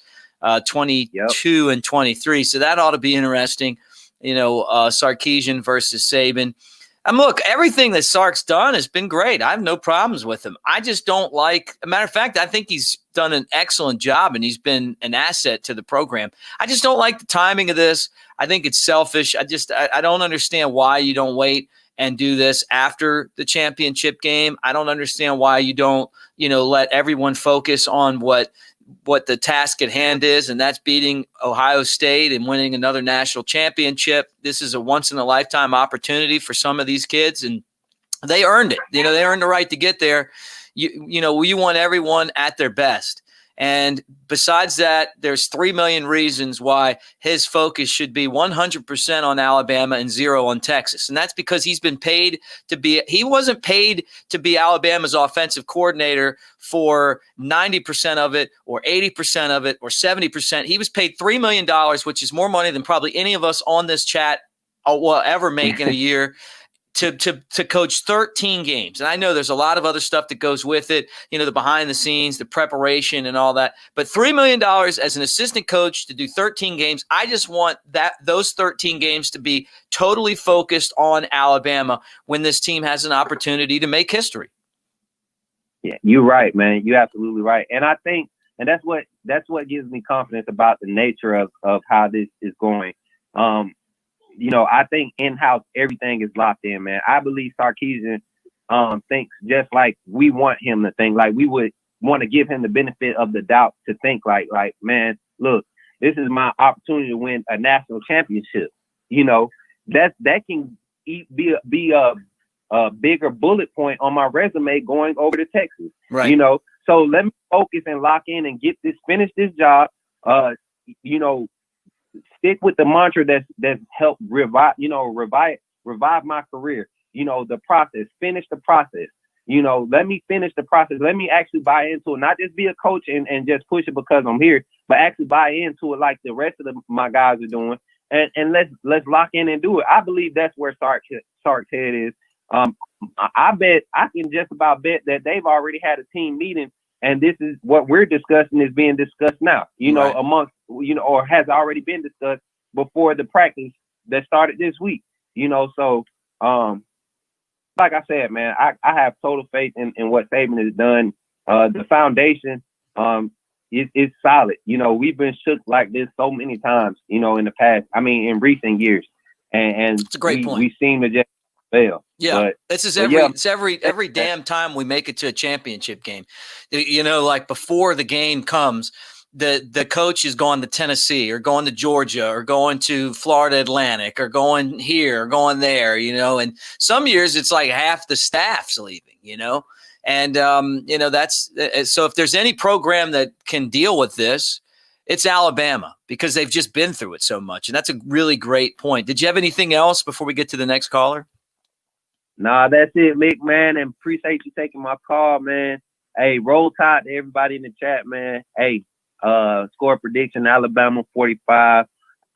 22 and 23. So that ought to be interesting. Sarkeesian versus Saban. Look, everything that Sark's done has been great. I have no problems with him. I just don't like – a matter of fact, I think he's done an excellent job and he's been an asset to the program. I just don't like the timing of this. I think it's selfish. I don't understand why you don't wait and do this after the championship game. I don't understand why you don't, let everyone focus on what the task at hand is, and that's beating Ohio State and winning another national championship. This is a once-in-a-lifetime opportunity for some of these kids, and they earned it. They earned the right to get there. You want everyone at their best. And besides that, there's 3 million reasons why his focus should be 100% on Alabama and 0 on Texas. And that's because he wasn't paid to be Alabama's offensive coordinator for 90% of it or 80% of it or 70%. He was paid $3 million, which is more money than probably any of us on this chat will ever make in a year. To coach 13 games. And I know there's a lot of other stuff that goes with it, the behind the scenes, the preparation and all that. But $3 million as an assistant coach to do 13 games, I just want those 13 games to be totally focused on Alabama when this team has an opportunity to make history. Yeah, you're right, man. You're absolutely right. And I think, and that's what gives me confidence about the nature of how this is going. I think in-house, everything is locked in, man. I believe Sarkeesian thinks just like we want him to think. Like we would want to give him the benefit of the doubt to think like, man, look, this is my opportunity to win a national championship. That can be a bigger bullet point on my resume going over to Texas. Right. So let me focus and lock in and finish this job. Stick with the mantra that's helped revive my career. The process, finish the process. Let me finish the process. Let me actually buy into it, not just be a coach and just push it because I'm here, but actually buy into it like the rest of my guys are doing. And let's lock in and do it. I believe that's where Sark's head is. I can just about bet that they've already had a team meeting, and this is what we're discussing is being discussed now, right. Amongst, or has already been discussed before the practice that started this week, So, like I said, man, I have total faith in what Saban has done. The foundation, it's solid. You know, we've been shook like this so many times, you know, in the past. I mean, in recent years. And it's a great point. We seem to just fail. Yeah, but, this is yeah. it's every damn time we make it to a championship game. You know, like before the game comes, the coach is going to Tennessee or going to Georgia or going to Florida Atlantic or going here or going there, you know, and some years it's like half the staff's leaving, you know, and, you know, that's so if there's any program that can deal with this, it's Alabama because they've just been through it so much. And that's a really great point. Did you have anything else before we get to the next caller? Nah, that's it, Mick, man. And appreciate you taking my call, man. Hey, roll tide to everybody in the chat, man. Hey, score prediction, Alabama 45,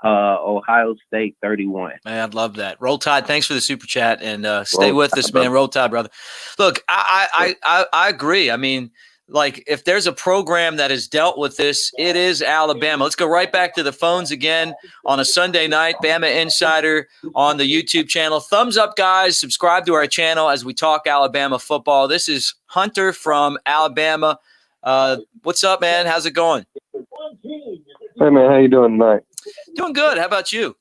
Ohio State 31. Man, I'd love that. Roll Tide, thanks for the super chat, and stay with us, man. Roll Tide, brother. Look, I agree. I mean, like, if there's a program that has dealt with this, it is Alabama. Let's go right back to the phones again on a Sunday night. Bama Insider on the YouTube channel. Thumbs up, guys. Subscribe to our channel as we talk Alabama football. This is Hunter from Alabama. What's up, man? How's it going? Hey, man. How you doing tonight? Doing good. How about you?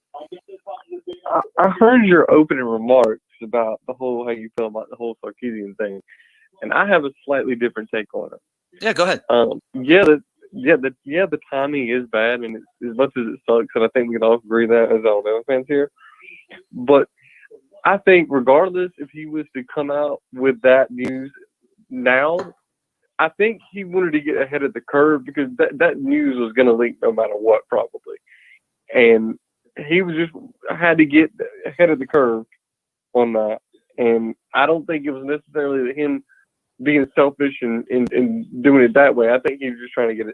I heard your opening remarks about the whole, how you feel about the whole Sarkeesian thing. And I have a slightly different take on it. Yeah, go ahead. The timing is bad, and as much as it sucks, and I think we can all agree that as Alabama fans here. But I think regardless if he was to come out with that news now, I think he wanted to get ahead of the curve because that news was going to leak no matter what, probably. And he was just had to get ahead of the curve on that. And I don't think it was necessarily him being selfish and doing it that way. I think he was just trying to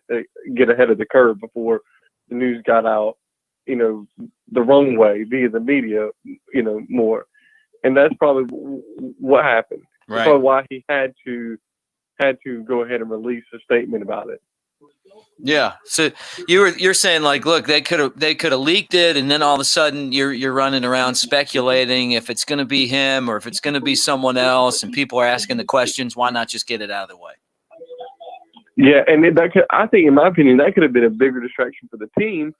get ahead of the curve before the news got out, you know, the wrong way via the media, you know, more. And that's probably what happened. Right. That's probably why he had to go ahead and release a statement about it. Yeah. So you're saying, like, look, they could have leaked it, and then all of a sudden you're running around speculating if it's going to be him or if it's going to be someone else, and people are asking the questions. Why not just get it out of the way? Yeah, and I think, in my opinion, that could have been a bigger distraction for the team.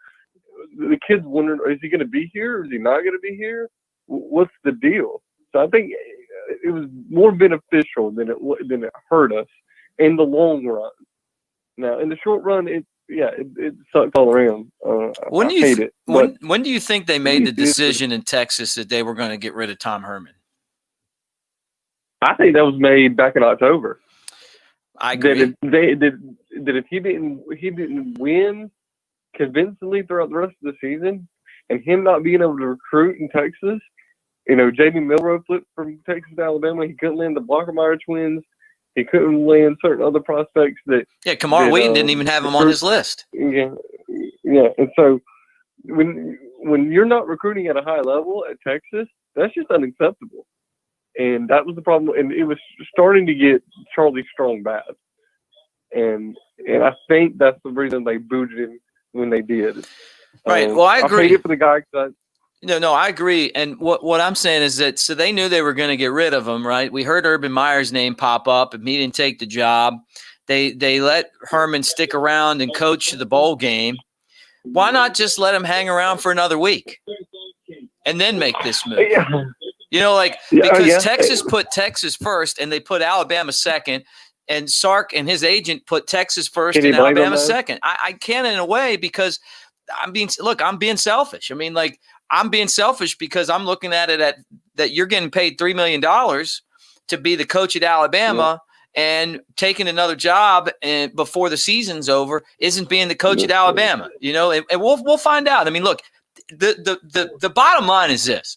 The kids wondering, is he going to be here or is he not going to be here? What's the deal? So I think it was more beneficial than it hurt us in the long run. Now, in the short run, it sucked all around. When I hate it. When do you think they made the decision in Texas that they were going to get rid of Tom Herman? I think that was made back in October. I agree. That if he didn't win convincingly throughout the rest of the season, and him not being able to recruit in Texas, you know, J.B. Milroe flipped from Texas to Alabama. He couldn't land the Blockermeyer twins. He couldn't land certain other prospects that. Yeah, Kamar Wheaton didn't even have him on his list. Yeah. And so when you're not recruiting at a high level at Texas, that's just unacceptable. And that was the problem. And it was starting to get Charlie Strong bad. And I think that's the reason they booted him when they did. Right. Well, I agree. I hate it for the guy. No, I agree. And what I'm saying is that, so they knew they were going to get rid of him, right? We heard Urban Meyer's name pop up, and he didn't take the job. They let Herman stick around and coach the bowl game. Why not just let him hang around for another week and then make this move? Yeah. You know, like, because Texas put Texas first and they put Alabama second, and Sark and his agent put Texas first and Alabama second. I can, in a way, because I'm being selfish. I mean, like, I'm being selfish because I'm looking at it that you're getting paid $3 million to be the coach at Alabama, and taking another job and before the season's over isn't being the coach at Alabama, you know, and we'll find out. I mean, look, the bottom line is this.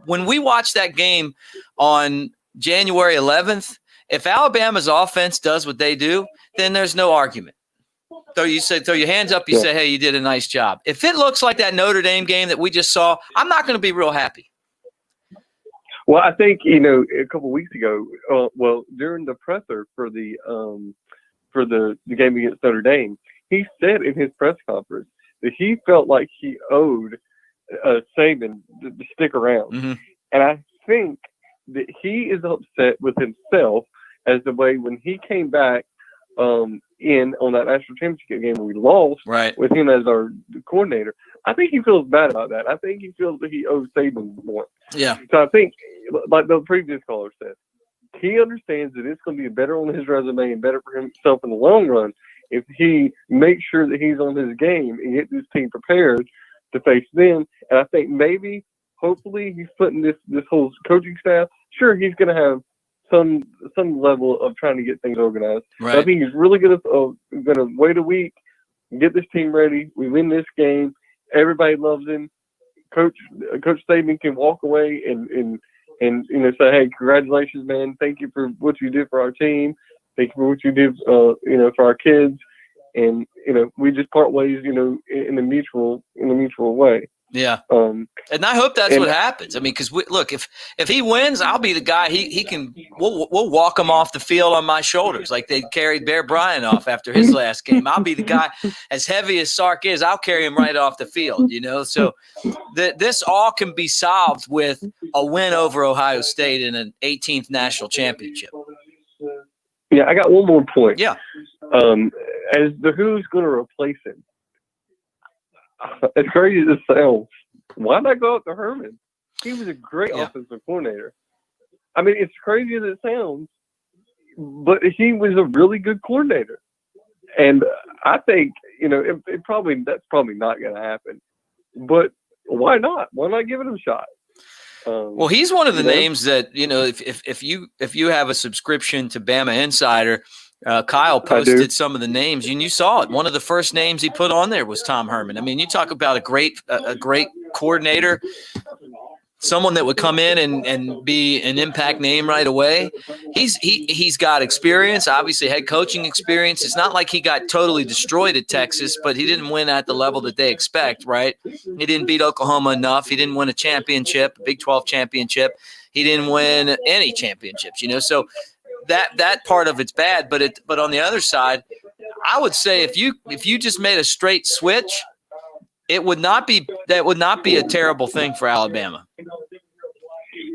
When we watch that game on January 11th, if Alabama's offense does what they do, then there's no argument. So you say, throw your hands up, you say, hey, you did a nice job. If it looks like that Notre Dame game that we just saw, I'm not going to be real happy. Well, I think, you know, a couple of weeks ago, during the presser for the game against Notre Dame, he said in his press conference that he felt like he owed Saban to stick around. Mm-hmm. And I think that he is upset with himself as the way when he came back in on that national championship game where we lost Right. with him as our coordinator. I think he feels bad about that. I think he feels that he owes Saban more. Yeah. So I think, like the previous caller said, he understands that it's going to be better on his resume and better for himself in the long run if he makes sure that he's on his game and get this team prepared to face them. And I think maybe, hopefully, he's putting this whole coaching staff. Sure, he's going to have some level of trying to get things organized. Right. But I think he's really going to wait a week, get this team ready. We win this game. Everybody loves him. Coach Saban can walk away and say, hey, congratulations, man. Thank you for what you did for our team. Thank you for what you did, for our kids. And we just part ways, in a mutual way. Yeah. And I hope that's what happens. I mean, because look, if he wins, I'll be the guy. We'll walk him off the field on my shoulders like they carried Bear Bryant off after his last game. I'll be the guy. As heavy as Sark is, I'll carry him right off the field. So this all can be solved with a win over Ohio State in an 18th national championship. Yeah, I got one more point. Yeah. As the who's going to replace him. As crazy as it sounds, why not go out to Herman? He was a great offensive coordinator. I mean, it's crazy as it sounds, but he was a really good coordinator. And I think, that's probably not going to happen. But why not? Why not give it a shot? Well, he's one of the names that, if you have a subscription to Bama Insider, Kyle posted some of the names, and you saw it. One of the first names he put on there was Tom Herman. I mean, you talk about a great coordinator, someone that would come in and be an impact name right away. He's got experience, obviously head coaching experience. It's not like he got totally destroyed at Texas, but he didn't win at the level that they expect, right? He didn't beat Oklahoma enough. He didn't win a championship, a Big 12 championship. He didn't win any championships, so that part of it's bad. But on the other side, I would say if you just made a straight switch, that would not be a terrible thing for Alabama.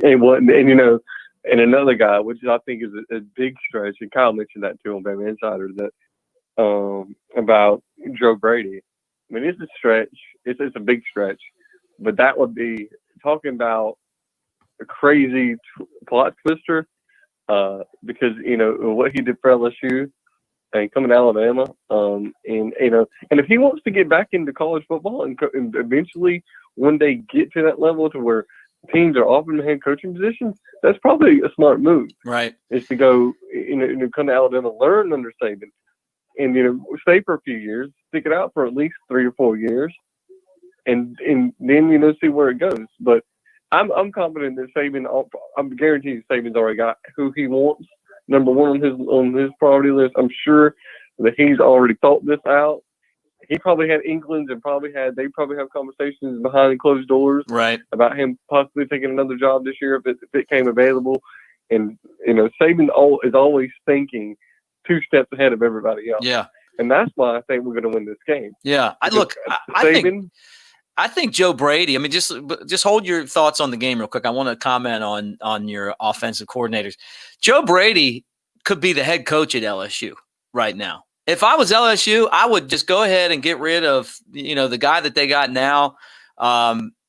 And another guy, which I think is a big stretch, and Kyle mentioned that too on Bama Insider, that about Joe Brady. I mean, it's a stretch. It's a big stretch, but that would be talking about a crazy plot twister. Because what he did for LSU and coming to Alabama, and if he wants to get back into college football and eventually one day get to that level to where teams are offering head coaching positions, that's probably a smart move. Right. Is to go, come to Alabama, learn under Saban, and stay for a few years, stick it out for at least 3 or 4 years, and then see where it goes. But I'm confident that Saban. I'm guaranteed Saban's already got who he wants. Number one on his priority list. I'm sure that he's already thought this out. He probably had inklings and they probably have conversations behind closed doors, right, about him possibly taking another job this year if it came available. And Saban is always thinking 2 steps ahead of everybody else. Yeah, and that's why I think we're going to win this game. Yeah, I think Joe Brady. I mean, just hold your thoughts on the game real quick. I want to comment on your offensive coordinators. Joe Brady could be the head coach at LSU right now. If I was LSU, I would just go ahead and get rid of the guy that they got now,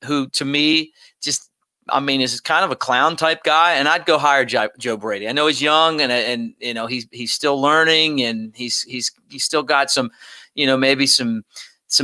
who to me is kind of a clown type guy, and I'd go hire Joe Brady. I know he's young and he's still learning, and he's still got some maybe some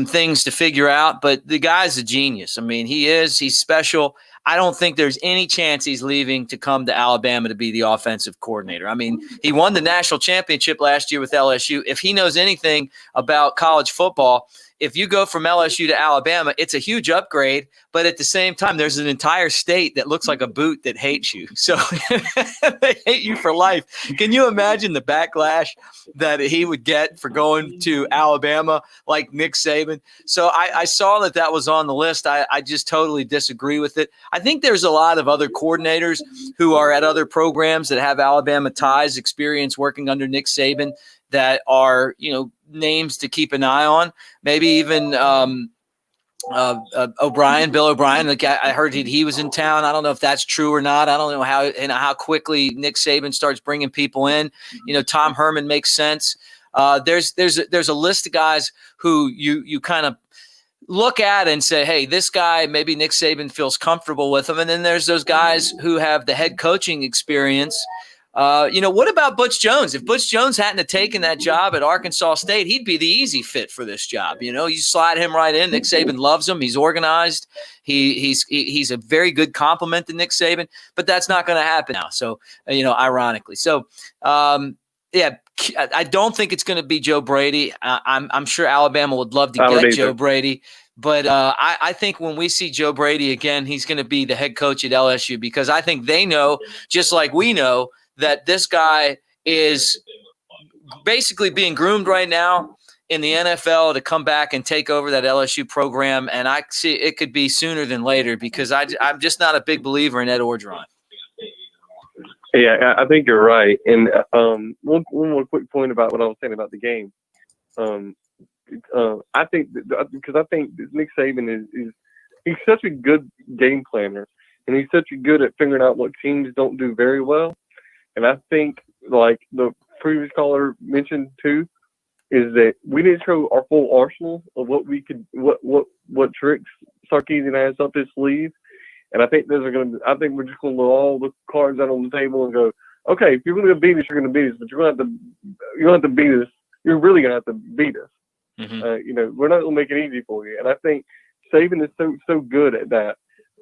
things to figure out, but the guy's a genius. I mean, he's special. I don't think there's any chance he's leaving to come to Alabama to be the offensive coordinator. I mean, he won the national championship last year with LSU. If he knows anything about college football, if you go from LSU to Alabama, it's a huge upgrade, but at the same time, there's an entire state that looks like a boot that hates you. So they hate you for life. Can you imagine the backlash that he would get for going to Alabama like Nick Saban? So I saw that was on the list. I just totally disagree with it. I think there's a lot of other coordinators who are at other programs that have Alabama ties, experience working under Nick Saban, that are, names to keep an eye on. Maybe even Bill O'Brien. Like I heard he was in town. I don't know if that's true or not. I don't know how quickly Nick Saban starts bringing people in. Tom Herman makes sense. there's a list of guys who you kind of look at and say, hey, this guy, maybe Nick Saban feels comfortable with him. And then there's those guys who have the head coaching experience. What about Butch Jones? If Butch Jones hadn't have taken that job at Arkansas State, he'd be the easy fit for this job. You slide him right in. Nick Saban loves him. He's organized. He's a very good compliment to Nick Saban, but that's not going to happen now. So, ironically. So, I don't think it's going to be Joe Brady. I'm sure Alabama would love to get Joe Brady. But I think when we see Joe Brady again, he's going to be the head coach at LSU, because I think they know, just like we know, that this guy is basically being groomed right now in the NFL to come back and take over that LSU program. And I see it could be sooner than later, because I'm just not a big believer in Ed Orgeron. Yeah, I think you're right. And one more quick point about what I was saying about the game. I think because I think Nick Saban he's such a good game planner, and he's such a good at figuring out what teams don't do very well. And I think, like the previous caller mentioned too, is that we need to show our full arsenal of what we could, what tricks Sarkeesian has up his sleeve. And I think I think we're just going to lay all the cards out on the table and go, okay, if you're going to beat us, you're going to beat us, but you're going to have to beat us. You're really going to have to beat us. Mm-hmm. We're not going to make it easy for you. And I think Saban is so good at that,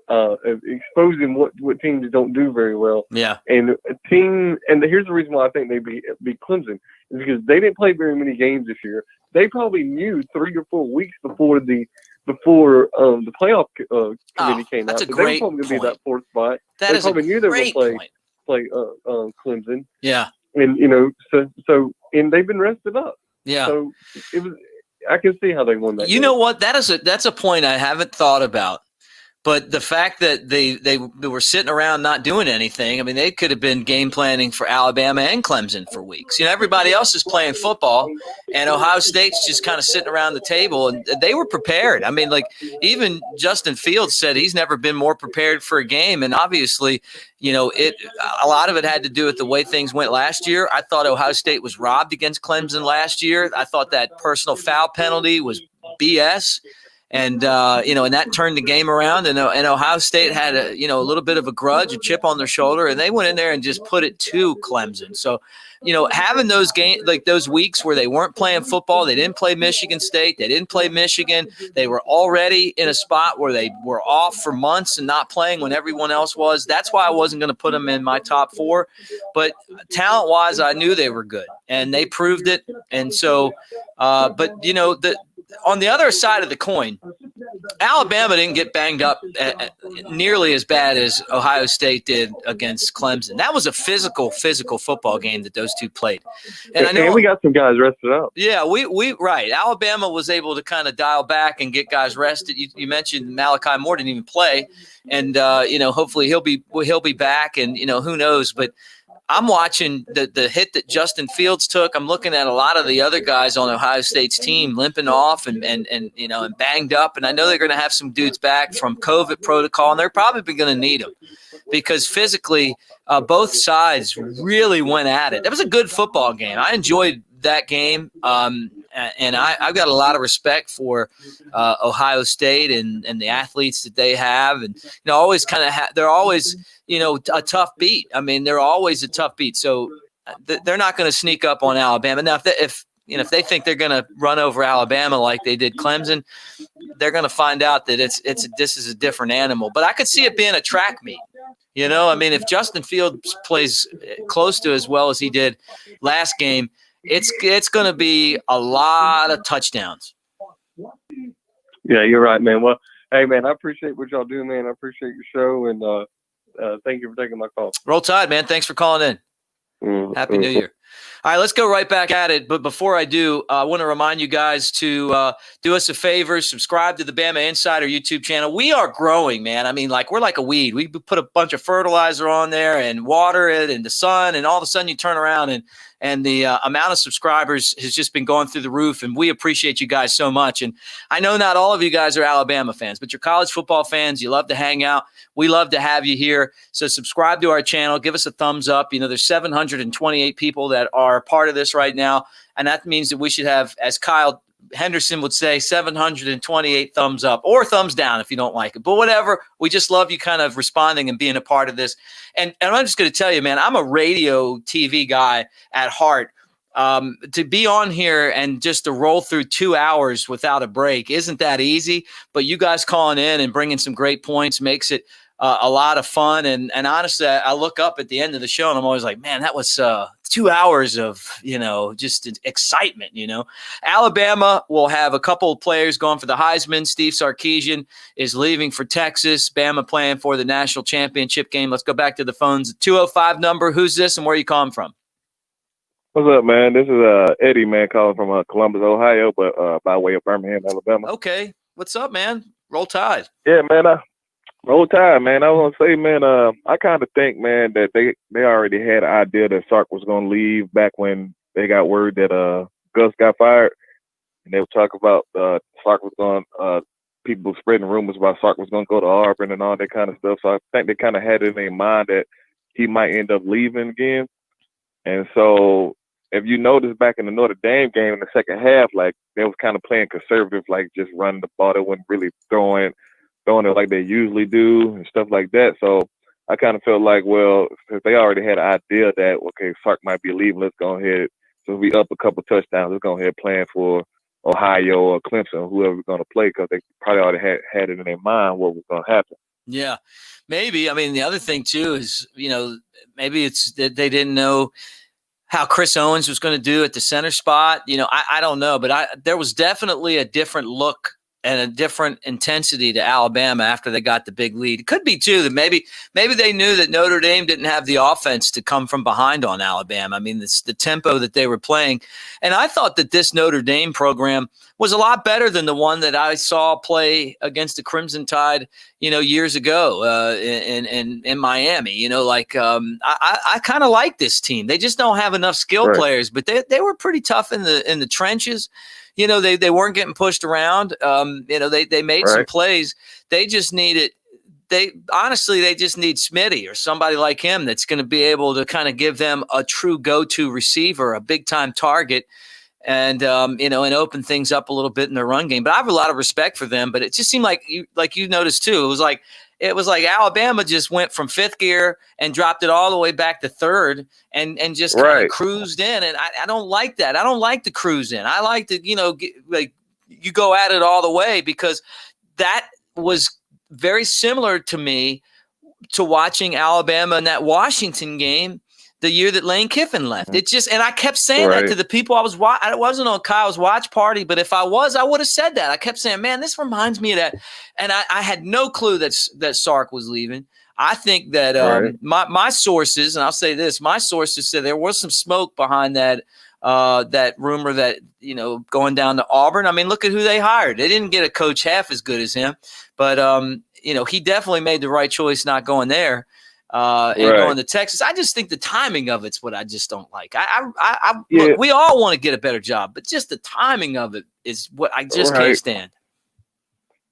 of exposing what teams don't do very well. Yeah. And here's the reason why I think they beat Clemson, is because they didn't play very many games this year. They probably knew 3 or 4 weeks before the playoff committee came out. That's a great point. They were probably going to be that fourth spot. They probably knew they were going to play Clemson. Yeah. And and they've been rested up. Yeah. So I can see how they won that. You know what? That's a point I haven't thought about. But the fact that they were sitting around not doing anything, I mean, they could have been game planning for Alabama and Clemson for weeks. Everybody else is playing football, and Ohio State's just kind of sitting around the table, and they were prepared. I mean, like, even Justin Fields said he's never been more prepared for a game, and obviously, a lot of it had to do with the way things went last year. I thought Ohio State was robbed against Clemson last year. I thought that personal foul penalty was BS. And, and that turned the game around, and Ohio State had a little bit of a grudge, a chip on their shoulder, and they went in there and just put it to Clemson. So, having those games, like those weeks where they weren't playing football, they didn't play Michigan State, they didn't play Michigan, they were already in a spot where they were off for months and not playing when everyone else was. That's why I wasn't going to put them in my top 4. But talent-wise, I knew they were good, and they proved it. And so, on the other side of the coin, Alabama didn't get banged up nearly as bad as Ohio State did against Clemson. That was a physical football game that those two played. And we got some guys rested up. Yeah, we right. Alabama was able to kind of dial back and get guys rested. You mentioned Malachi Moore didn't even play, and hopefully he'll be back, and who knows, but I'm watching the hit that Justin Fields took. I'm looking at a lot of the other guys on Ohio State's team limping off and banged up. And I know they're going to have some dudes back from COVID protocol, and they're probably going to need them because physically both sides really went at it. That was a good football game. I enjoyed that game. And I've got a lot of respect for Ohio State and the athletes that they have. And, always kind of they're always – a tough beat. I mean, they're always a tough beat. So they're not going to sneak up on Alabama. Now, if they think they're going to run over Alabama like they did Clemson, they're going to find out that this is a different animal. But I could see it being a track meet. I mean, if Justin Fields plays close to as well as he did last game, it's going to be a lot of touchdowns. Yeah, you're right, man. Well, hey, man, I appreciate what y'all do, man. I appreciate your show, and thank you for taking my call. Roll Tide, man. Thanks for calling in. Happy New Year. All right, let's go right back at it. But before I do, I want to remind you guys to do us a favor, subscribe to the Bama Insider YouTube channel. We are growing, man. I mean, we're like a weed. We put a bunch of fertilizer on there and water it in the sun, and all of a sudden you turn around and the amount of subscribers has just been going through the roof, and we appreciate you guys so much. And I know not all of you guys are Alabama fans, but you're college football fans. You love to hang out. We love to have you here. So subscribe to our channel. Give us a thumbs up. There's 728 people that that are part of this right now. And that means that we should have, as Kyle Henderson would say, 728 thumbs up or thumbs down if you don't like it. But whatever, we just love you kind of responding and being a part of this. And I'm just going to tell you, man, I'm a radio TV guy at heart. To be on here and just to roll through 2 hours without a break isn't that easy. But you guys calling in and bringing some great points makes it a lot of fun. And honestly, I look up at the end of the show and I'm always like, man, that was 2 hours of, just excitement, Alabama will have a couple of players going for the Heisman. Steve Sarkisian is leaving for Texas. Bama playing for the national championship game. Let's go back to the phones. 205 number. Who's this and where are you calling from? What's up, man? This is Eddie, man, calling from Columbus, Ohio, but by way of Birmingham, Alabama. Okay. What's up, man? Roll Tide. Yeah, man. Roll Tide, man. I was gonna say, man, I kind of think, man, that they already had an idea that Sark was gonna leave back when they got word that Gus got fired, and they were talking about Sark was going. People spreading rumors about Sark was gonna go to Auburn and all that kind of stuff. So I think they kind of had it in their mind that he might end up leaving again. And so, if you notice back in the Notre Dame game in the second half, like they was kind of playing conservative, like just running the ball. They wasn't really throwing it like they usually do and stuff like that. So I kind of felt like, well, since they already had an idea that, okay, Sark might be leaving, let's go ahead. So we up a couple touchdowns, let's go ahead playing for Ohio or Clemson or whoever we're going to play, because they probably already had it in their mind what was going to happen. Yeah, maybe. I mean, the other thing, too, is, maybe it's that they didn't know how Chris Owens was going to do at the center spot. I don't know, but there was definitely a different look and a different intensity to Alabama after they got the big lead. It could be, too, that maybe they knew that Notre Dame didn't have the offense to come from behind on Alabama. I mean, the tempo that they were playing. And I thought that this Notre Dame program was a lot better than the one that I saw play against the Crimson Tide, years ago in Miami. I kind of like this team. They just don't have enough skill players, but they were pretty tough in the trenches. They weren't getting pushed around. They made some plays. They just needed. They just need Smitty or somebody like him that's going to be able to kind of give them a true go-to receiver, a big-time target, and and open things up a little bit in the run game. But I have a lot of respect for them. But it just seemed like you noticed too. It was like Alabama just went from fifth gear and dropped it all the way back to third and just kind of cruised in. And I don't like that. I don't like the cruise in. I like to, you go at it all the way, because that was very similar to me to watching Alabama in that Washington game the year that Lane Kiffin left. It just, and I kept saying that to the people I wasn't on Kyle's watch party, but if I was, I would have said that. I kept saying, man, this reminds me of that. And I had no clue that Sark was leaving. I think that my sources, and I'll say this, my sources said there was some smoke behind that rumor that, going down to Auburn. I mean, look at who they hired. They didn't get a coach half as good as him, but he definitely made the right choice not going there. And going to Texas. I just think the timing of it's what I just don't like. Look, we all want to get a better job, but just the timing of it is what I just can't stand.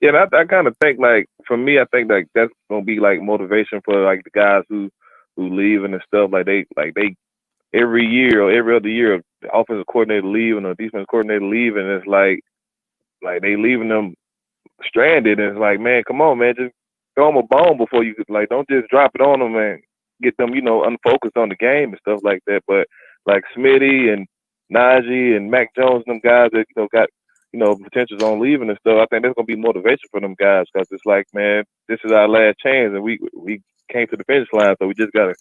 Yeah, I kind of think, like, for me, I think like that's gonna be like motivation for like the guys who leaving and stuff. Like they every year or every other year, the offensive coordinator leaving or defensive coordinator leaving, it's like they leaving them stranded. And it's like, man, come on, man, just throw them a bone before you like. Don't just drop it on them and get them, unfocused on the game and stuff like that. But like Smitty and Najee and Mac Jones, them guys that got potentials on leaving and stuff. I think that's gonna be motivation for them guys, because it's like, man, this is our last chance, and we came to the finish line, so we just gotta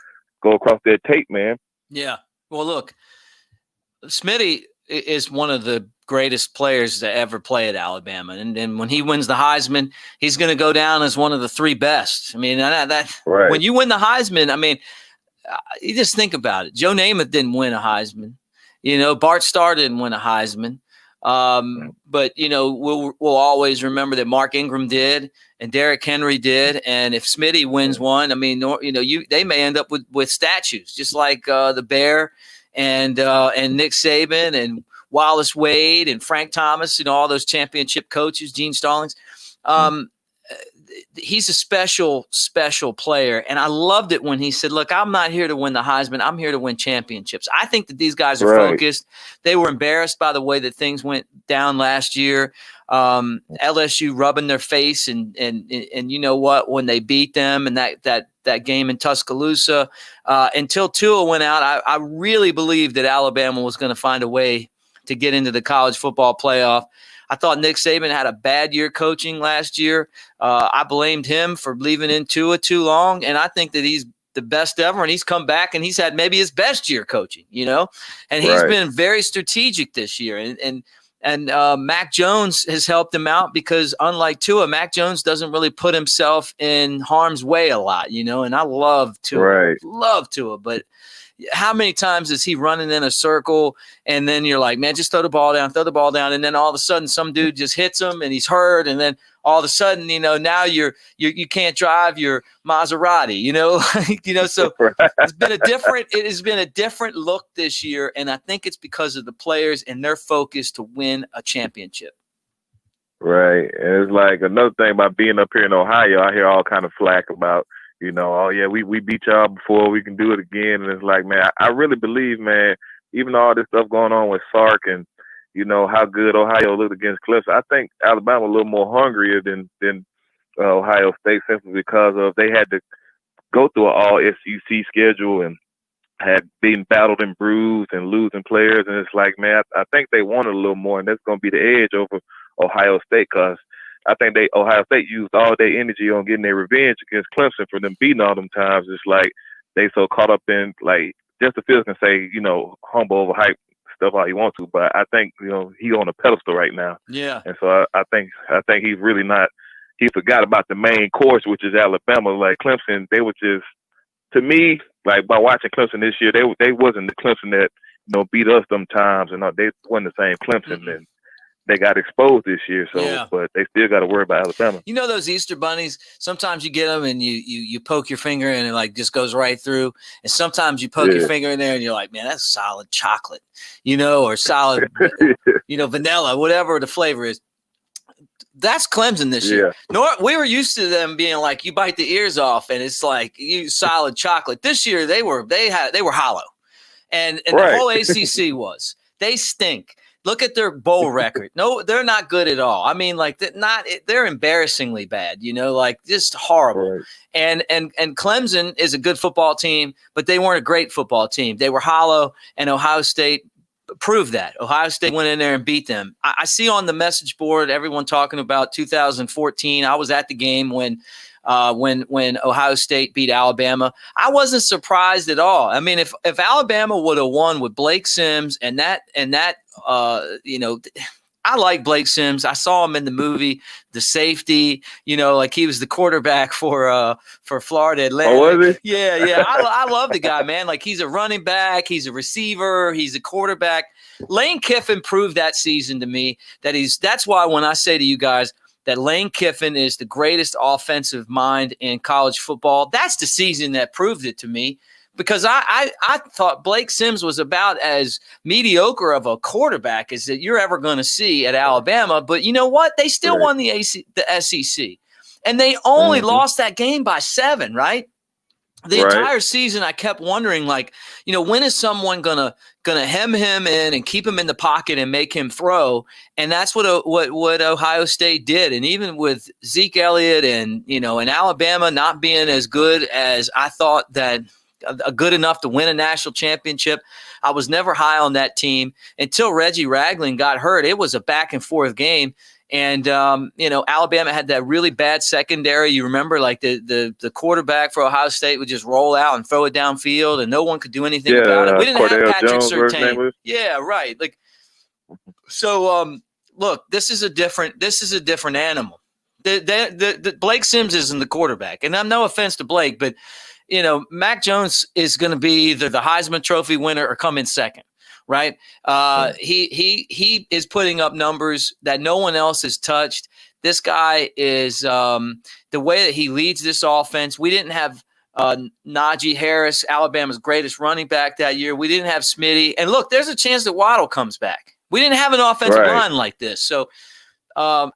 go across that tape, man. Yeah. Well, look, Smitty is one of the greatest players to ever play at Alabama. And when he wins the Heisman, he's going to go down as one of the three best. I mean, when you win the Heisman, I mean, you just think about it. Joe Namath didn't win a Heisman. Bart Starr didn't win a Heisman. But, we'll always remember that Mark Ingram did and Derrick Henry did. And if Smitty wins one, I mean, they may end up with statues, just like the Bear and Nick Saban and Wallace Wade and Frank Thomas, all those championship coaches, Gene Stallings. he's a special player. And I loved it when he said, look, I'm not here to win the Heisman. I'm here to win championships. I think that these guys are focused. They were embarrassed by the way that things went down last year. LSU rubbing their face and you know what, when they beat them and that game in Tuscaloosa, until Tua went out, I really believed that Alabama was going to find a way to get into the college football playoff. I thought Nick Saban had a bad year coaching last year. I blamed him for leaving in Tua too long, and I think that he's the best ever, and he's come back and he's had maybe his best year coaching, you know, and he's been very strategic this year. And Mac Jones has helped him out because unlike Tua, Mac Jones doesn't really put himself in harm's way a lot, you know, and I love Tua, but how many times is he running in a circle and then you're like, man, just throw the ball down. And then all of a sudden some dude just hits him and he's hurt. And then all of a sudden, you know, now you can't drive your Maserati, you know, so it has been a different look this year. And I think it's because of the players and their focus to win a championship. Right. And it's like another thing about being up here in Ohio, I hear all kind of flack about, you know, oh yeah, we beat y'all before, we can do it again. And it's like, man, I really believe, man, even all this stuff going on with Sark and, you know, how good Ohio looked against Clemson, I think Alabama a little more hungrier than Ohio State, simply because of they had to go through an all SEC schedule and had been battled and bruised and losing players. And it's like, man, I think they wanted a little more, and that's going to be the edge over Ohio State, because I think Ohio State used all their energy on getting their revenge against Clemson for them beating all them times. It's like they so caught up in, like, Justin Fields can say, you know, humble, overhyped stuff all he wants to, but I think, you know, he on a pedestal right now. Yeah. And so I think he's really not. He forgot about the main course, which is Alabama. Like Clemson, they were just, to me, like by watching Clemson this year, they wasn't the Clemson that, you know, beat us them times, and they wasn't the same Clemson. And they got exposed this year, so but they still got to worry about Alabama. You know those Easter bunnies? Sometimes you get them and you poke your finger and it like just goes right through. And sometimes you poke your finger in there and you're like, man, that's solid chocolate, you know, or solid, you know, vanilla, whatever the flavor is. That's Clemson this year. We were used to them being like, you bite the ears off and it's like you solid chocolate. This year they were hollow, and the whole ACC was. They stink. Look at their bowl record. No, they're not good at all. I mean, like they're embarrassingly bad, you know, like just horrible. Right. And Clemson is a good football team, but they weren't a great football team. They were hollow, and Ohio State proved that. Ohio State went in there and beat them. I see on the message board everyone talking about 2014. I was at the game when Ohio State beat Alabama. I wasn't surprised at all. I mean, if Alabama would have won with Blake Sims and that, you know, I like Blake Sims. I saw him in the movie, The Safety. You know, like he was the quarterback for Florida Atlantic. Oh, was he? Yeah. I love the guy, man. Like he's a running back, he's a receiver, he's a quarterback. Lane Kiffin proved that season to me that's why when I say to you guys that Lane Kiffin is the greatest offensive mind in college football, that's the season that proved it to me. Because I thought Blake Sims was about as mediocre of a quarterback as that you're ever going to see at Alabama. But you know what? They still won the SEC. And they only lost that game by 7, right? The entire season I kept wondering, like, you know, when is someone gonna hem him in and keep him in the pocket and make him throw? And that's what Ohio State did. And even with Zeke Elliott and, you know, and Alabama not being as good as I thought that – good enough to win a national championship, I was never high on that team until Reggie Ragland got hurt. It was a back and forth game. And, you know, Alabama had that really bad secondary. You remember, like the quarterback for Ohio State would just roll out and throw it downfield and no one could do anything about it. We didn't have Patrick Surtain. Yeah, right. Like, so, look, this is a different animal. The Blake Sims isn't the quarterback, and I'm no offense to Blake, but you know, Mac Jones is going to be either the Heisman Trophy winner or come in second, right? He is putting up numbers that no one else has touched. This guy is the way that he leads this offense. We didn't have Najee Harris, Alabama's greatest running back that year. We didn't have Smitty. And look, there's a chance that Waddle comes back. We didn't have an offensive line like this. So I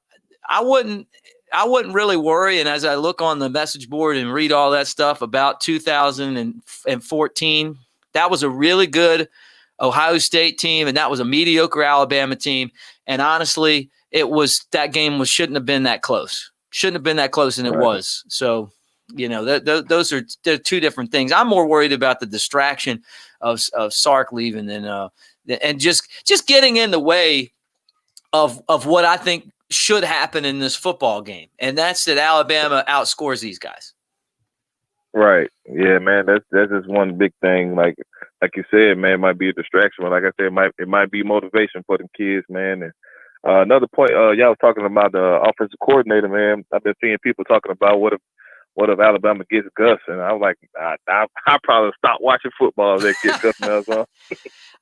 I wouldn't really worry. And as I look on the message board and read all that stuff about 2014, that was a really good Ohio State team, and that was a mediocre Alabama team. And honestly, that game shouldn't have been that close. Shouldn't have been that close, and it was. So, those are two different things. I'm more worried about the distraction of Sark leaving than and just getting in the way of what I think should happen in this football game, and that's that Alabama outscores these guys. Right. Yeah, man. That's just one big thing. Like you said, man, it might be a distraction, but like I said, it might be motivation for them kids, man. And another point, y'all was talking about the offensive coordinator, man. I've been seeing people talking about what if Alabama gets Gus, and I was like, I probably stop watching football if they get Gus Malzahn.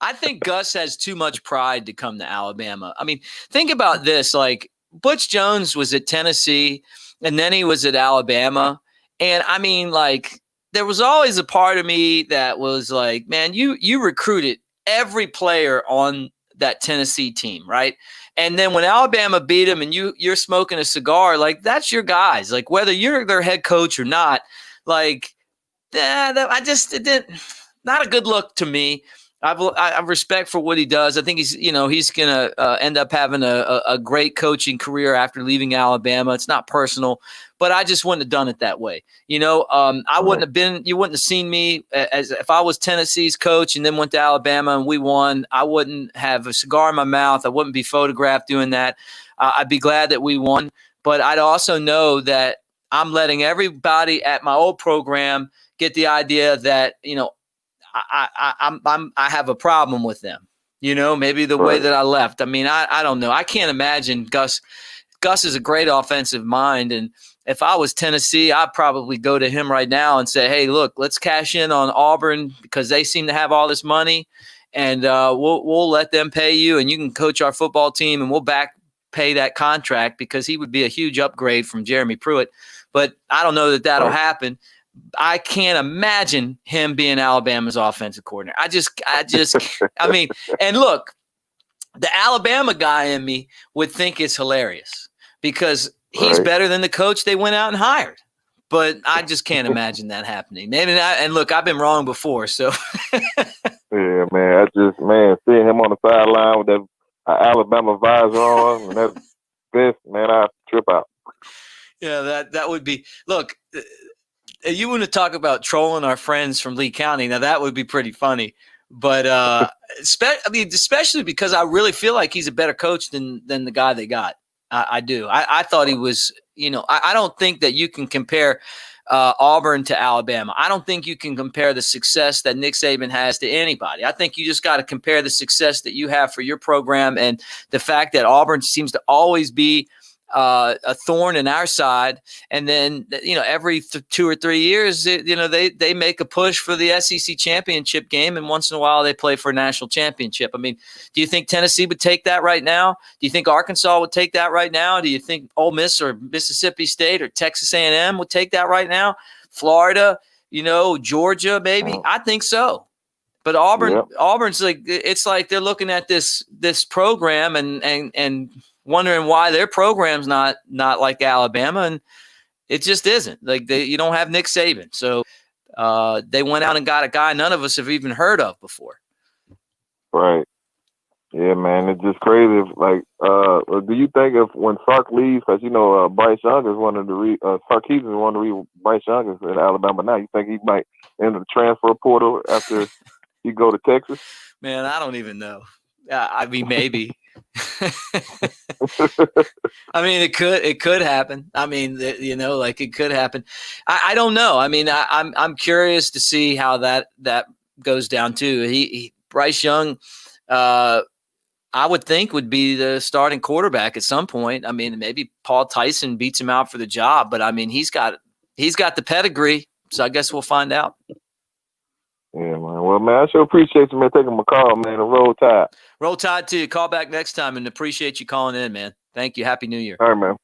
I think Gus has too much pride to come to Alabama. I mean, think about this. Like, Butch Jones was at Tennessee, and then he was at Alabama. And, I mean, like, there was always a part of me that was like, man, you recruited every player on that Tennessee team, right? And then when Alabama beat them and you're smoking a cigar, like, that's your guys. Like, whether you're their head coach or not, like, it didn't – not a good look to me. I have respect for what he does. I think he's going to end up having a great coaching career after leaving Alabama. It's not personal, but I just wouldn't have done it that way. I wouldn't have been. You wouldn't have seen me as if I was Tennessee's coach and then went to Alabama and we won. I wouldn't have a cigar in my mouth. I wouldn't be photographed doing that. I'd be glad that we won, but I'd also know that I'm letting everybody at my old program get the idea that I have a problem with them, maybe the way that I left. I mean, I don't know. I can't imagine Gus. Gus is a great offensive mind. And if I was Tennessee, I'd probably go to him right now and say, hey, look, let's cash in on Auburn because they seem to have all this money, and we'll let them pay you, and you can coach our football team, and we'll back pay that contract, because he would be a huge upgrade from Jeremy Pruitt. But I don't know that that'll happen. I can't imagine him being Alabama's offensive coordinator. I mean, and look, the Alabama guy in me would think it's hilarious because he's better than the coach they went out and hired. But I just can't imagine that happening. Maybe not. And look, I've been wrong before. So yeah, man, seeing him on the sideline with that Alabama visor on and that vest, man, I trip out. Yeah, that would be. Look. You want to talk about trolling our friends from Lee County. Now, that would be pretty funny. But, especially because I really feel like he's a better coach than the guy they got. I do. I thought he was, I don't think that you can compare Auburn to Alabama. I don't think you can compare the success that Nick Saban has to anybody. I think you just got to compare the success that you have for your program and the fact that Auburn seems to always be a thorn in our side, and then every 2 or 3 years, they make a push for the SEC championship game, and once in a while they play for a national championship. I mean, do you think Tennessee would take that right now? Do you think Arkansas would take that right now? Do you think Ole Miss or Mississippi State or Texas A&M would take that right now? Florida, Georgia, maybe? I think so. But Auburn's like, it's like they're looking at this program and wondering why their program's not like Alabama, and it just isn't. Like you don't have Nick Saban, so they went out and got a guy none of us have even heard of before. Right. Yeah, man, it's just crazy. Like, do you think if when Sark leaves, because Bryce Young is one of the Sarkeesian is one of the Bryce Young is in Alabama now. You think he might enter the transfer portal after he go to Texas? Man, I don't even know. I mean, maybe. I mean, it could happen. I mean, it could happen. I don't know. I mean, I'm curious to see how that goes down too. Bryce Young, I would think would be the starting quarterback at some point. I mean, maybe Paul Tyson beats him out for the job, but I mean, he's got the pedigree. So I guess we'll find out. Yeah, man. Well, man, I sure appreciate you, man, taking my call, man. Roll Tide. Roll Tide to you. Call back next time, and appreciate you calling in, man. Thank you. Happy New Year. All right, man.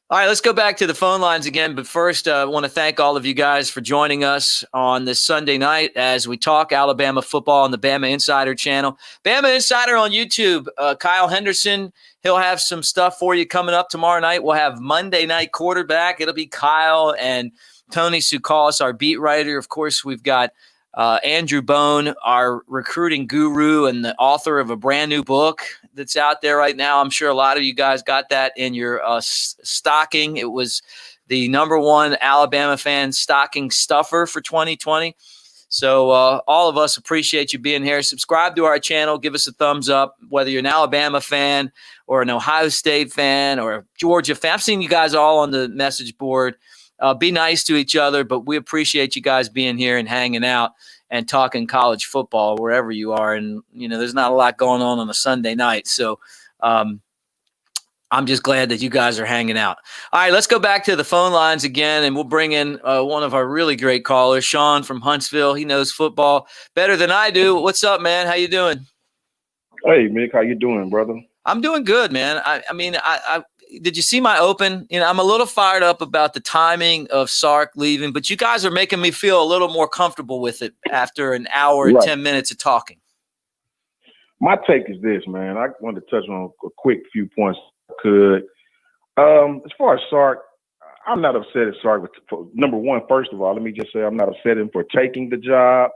All right, let's go back to the phone lines again. But first, I want to thank all of you guys for joining us on this Sunday night as we talk Alabama football on the Bama Insider channel. Bama Insider on YouTube. Kyle Henderson, he'll have some stuff for you coming up tomorrow night. We'll have Monday Night Quarterback. It'll be Kyle and Tony Sukalis, our beat writer. Of course, we've got Andrew Bone, our recruiting guru and the author of a brand new book that's out there right now. I'm sure a lot of you guys got that in your stocking. It was the #1 Alabama fan stocking stuffer for 2020. So all of us appreciate you being here. Subscribe to our channel. Give us a thumbs up, whether you're an Alabama fan or an Ohio State fan or a Georgia fan. I've seen you guys all on the message board. Be nice to each other, but we appreciate you guys being here and hanging out and talking college football wherever you are. And, there's not a lot going on a Sunday night. So I'm just glad that you guys are hanging out. All right, let's go back to the phone lines again, and we'll bring in one of our really great callers, Sean from Huntsville. He knows football better than I do. What's up, man? How you doing? Hey, Mick, how you doing, brother? I'm doing good, man. I did you see my open? I'm a little fired up about the timing of Sark leaving, but you guys are making me feel a little more comfortable with it after an hour and 10 minutes of talking. My take is this, man. I wanted to touch on a quick few points if I could. As far as Sark, I'm not upset at Sark. Number one, first of all, let me just say I'm not upset at him for taking the job.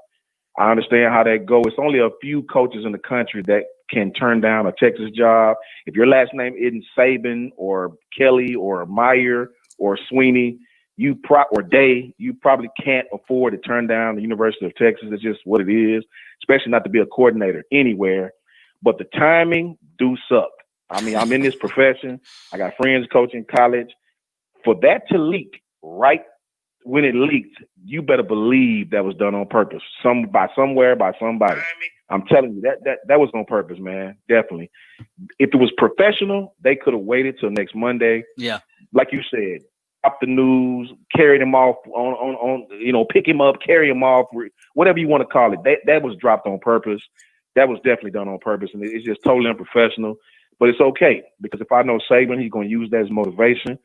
I understand how that goes. It's only a few coaches in the country that can turn down a Texas job. If your last name isn't Saban or Kelly or Meyer or Sweeney, or Day, you probably can't afford to turn down the University of Texas. It's just what it is, especially not to be a coordinator anywhere. But the timing do suck. I mean, I'm in this profession. I got friends coaching college. For that to leak right when it leaked, you better believe that was done on purpose. By somebody. I'm telling you, that was on purpose, man. Definitely. If it was professional, they could have waited till next Monday. Yeah. Like you said, up the news, carried him off on pick him up, carry him off, whatever you want to call it. That was dropped on purpose. That was definitely done on purpose, and it's just totally unprofessional. But it's okay, because if I know Saban, he's going to use that as motivation.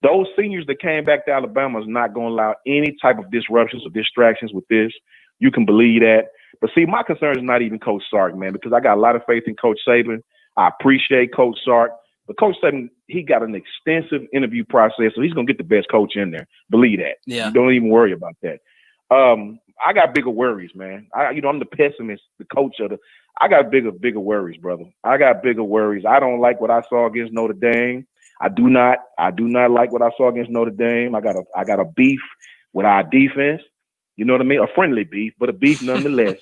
Those seniors that came back to Alabama is not going to allow any type of disruptions or distractions with this. You can believe that. But see, my concern is not even Coach Sark, man, because I got a lot of faith in Coach Saban. I appreciate Coach Sark. But Coach Saban, he got an extensive interview process, so he's going to get the best coach in there. Believe that. Yeah. You don't even worry about that. I got bigger worries, man. I'm the pessimist, the coach of I got bigger worries, brother. I got bigger worries. I don't like what I saw against Notre Dame. I do not like what I saw against Notre Dame. I got a beef with our defense. You know what I mean? A friendly beef, but a beef nonetheless.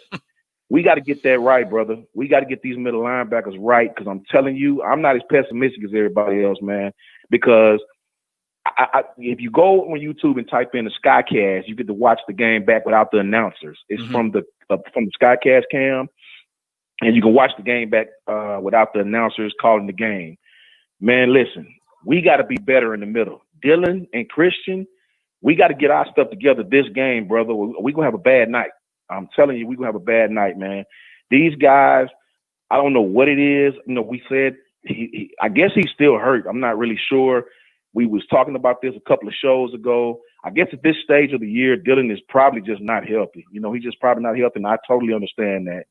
We got to get that right, brother. We got to get these middle linebackers right, because I'm telling you, I'm not as pessimistic as everybody else, man. Because if you go on YouTube and type in the Skycast, you get to watch the game back without the announcers. It's from the Skycast cam, and you can watch the game back without the announcers calling the game. Man, listen, we got to be better in the middle. Dylan and Christian, we got to get our stuff together this game, brother. We're going to have a bad night. I'm telling you, we're going to have a bad night, man. These guys, I don't know what it is. We said, I guess he's still hurt. I'm not really sure. We was talking about this a couple of shows ago. I guess at this stage of the year, Dylan is probably just not healthy. He's just probably not healthy, and I totally understand that.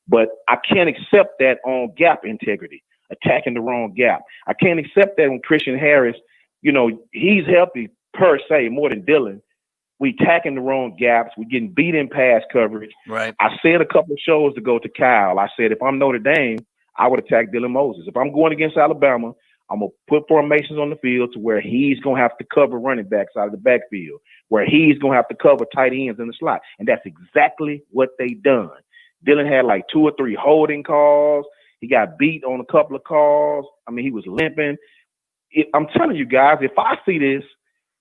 But I can't accept that on gap integrity, attacking the wrong gap. I can't accept that on Christian Harris. He's healthy per se more than Dylan. We attacking the wrong gaps. We're getting beat in pass coverage. Right. I said a couple of shows ago to Kyle, I said, if I'm Notre Dame, I would attack Dylan Moses. If I'm going against Alabama, I'm going to put formations on the field to where he's going to have to cover running backs out of the backfield, where he's going to have to cover tight ends in the slot. And that's exactly what they done. Dylan had like 2 or 3 holding calls. He got beat on a couple of calls. I mean, he was limping. I'm telling you guys, if I see this,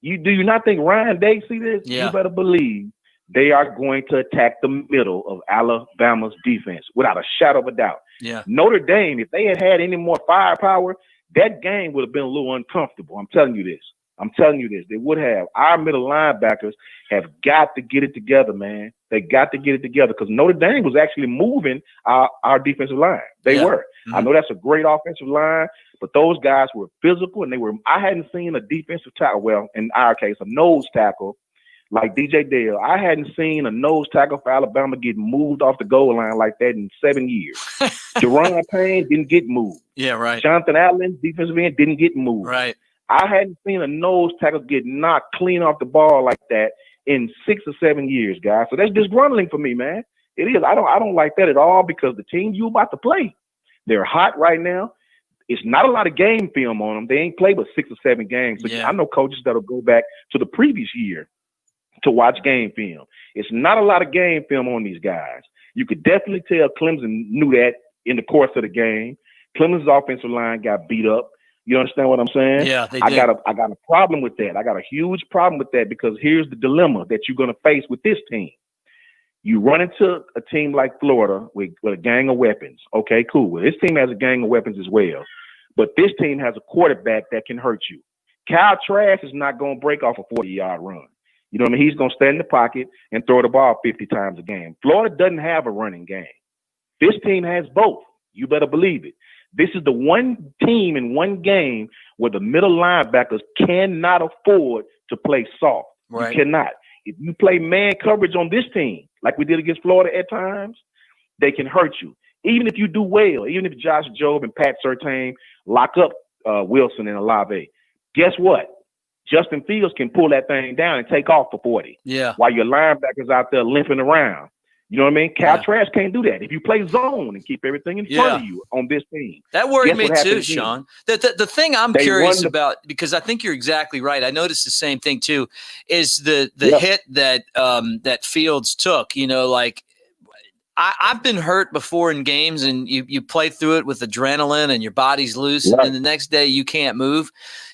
do you not think Ryan Day see this? Yeah. You better believe they are going to attack the middle of Alabama's defense without a shadow of a doubt. Yeah. Notre Dame, if they had any more firepower, that game would have been a little uncomfortable. I'm telling you this. I'm telling you this. They would have. Our middle linebackers have got to get it together, man. They got to get it together because Notre Dame was actually moving our defensive line. They were. I know that's a great offensive line, but those guys were physical and I hadn't seen a defensive tackle, well, in our case, a nose tackle like DJ Dale. I hadn't seen a nose tackle for Alabama get moved off the goal line like that in 7 years. Jerron Payne didn't get moved. Yeah, right. Jonathan Allen, defensive end, didn't get moved. Right. I hadn't seen a nose tackle get knocked clean off the ball like that in 6 or 7 years, guys. So that's disgruntling for me, man. It is. I don't like that at all because the team you about to play, they're hot right now. It's not a lot of game film on them. They ain't played but 6 or 7 games. So I know coaches that'll go back to the previous year to watch game film. It's not a lot of game film on these guys. You could definitely tell Clemson knew that in the course of the game. Clemson's offensive line got beat up. You understand what I'm saying? Yeah, they did. I got a problem with that. I got a huge problem with that because here's the dilemma that you're going to face with this team. You run into a team like Florida with a gang of weapons. Okay, cool. Well, this team has a gang of weapons as well. But this team has a quarterback that can hurt you. Kyle Trask is not going to break off a 40-yard run. You know what I mean? He's going to stand in the pocket and throw the ball 50 times a game. Florida doesn't have a running game. This team has both. You better believe it. This is the one team in one game where the middle linebackers cannot afford to play soft. Right. You cannot. If you play man coverage on this team, like we did against Florida at times, they can hurt you. Even if you do well, even if Josh Jobe and Pat Surtain lock up Wilson and Olave, guess what? Justin Fields can pull that thing down and take off for 40. Yeah. While your linebackers out there limping around. You know what I mean? Cal Trask can't do that. If you play zone and keep everything in front of you on this team. That worried me too, Sean. The thing I'm curious about, because I think you're exactly right. I noticed the same thing too, is the hit that that Fields took. You know, like I've been hurt before in games and you play through it with adrenaline and your body's loose and then the next day you can't move.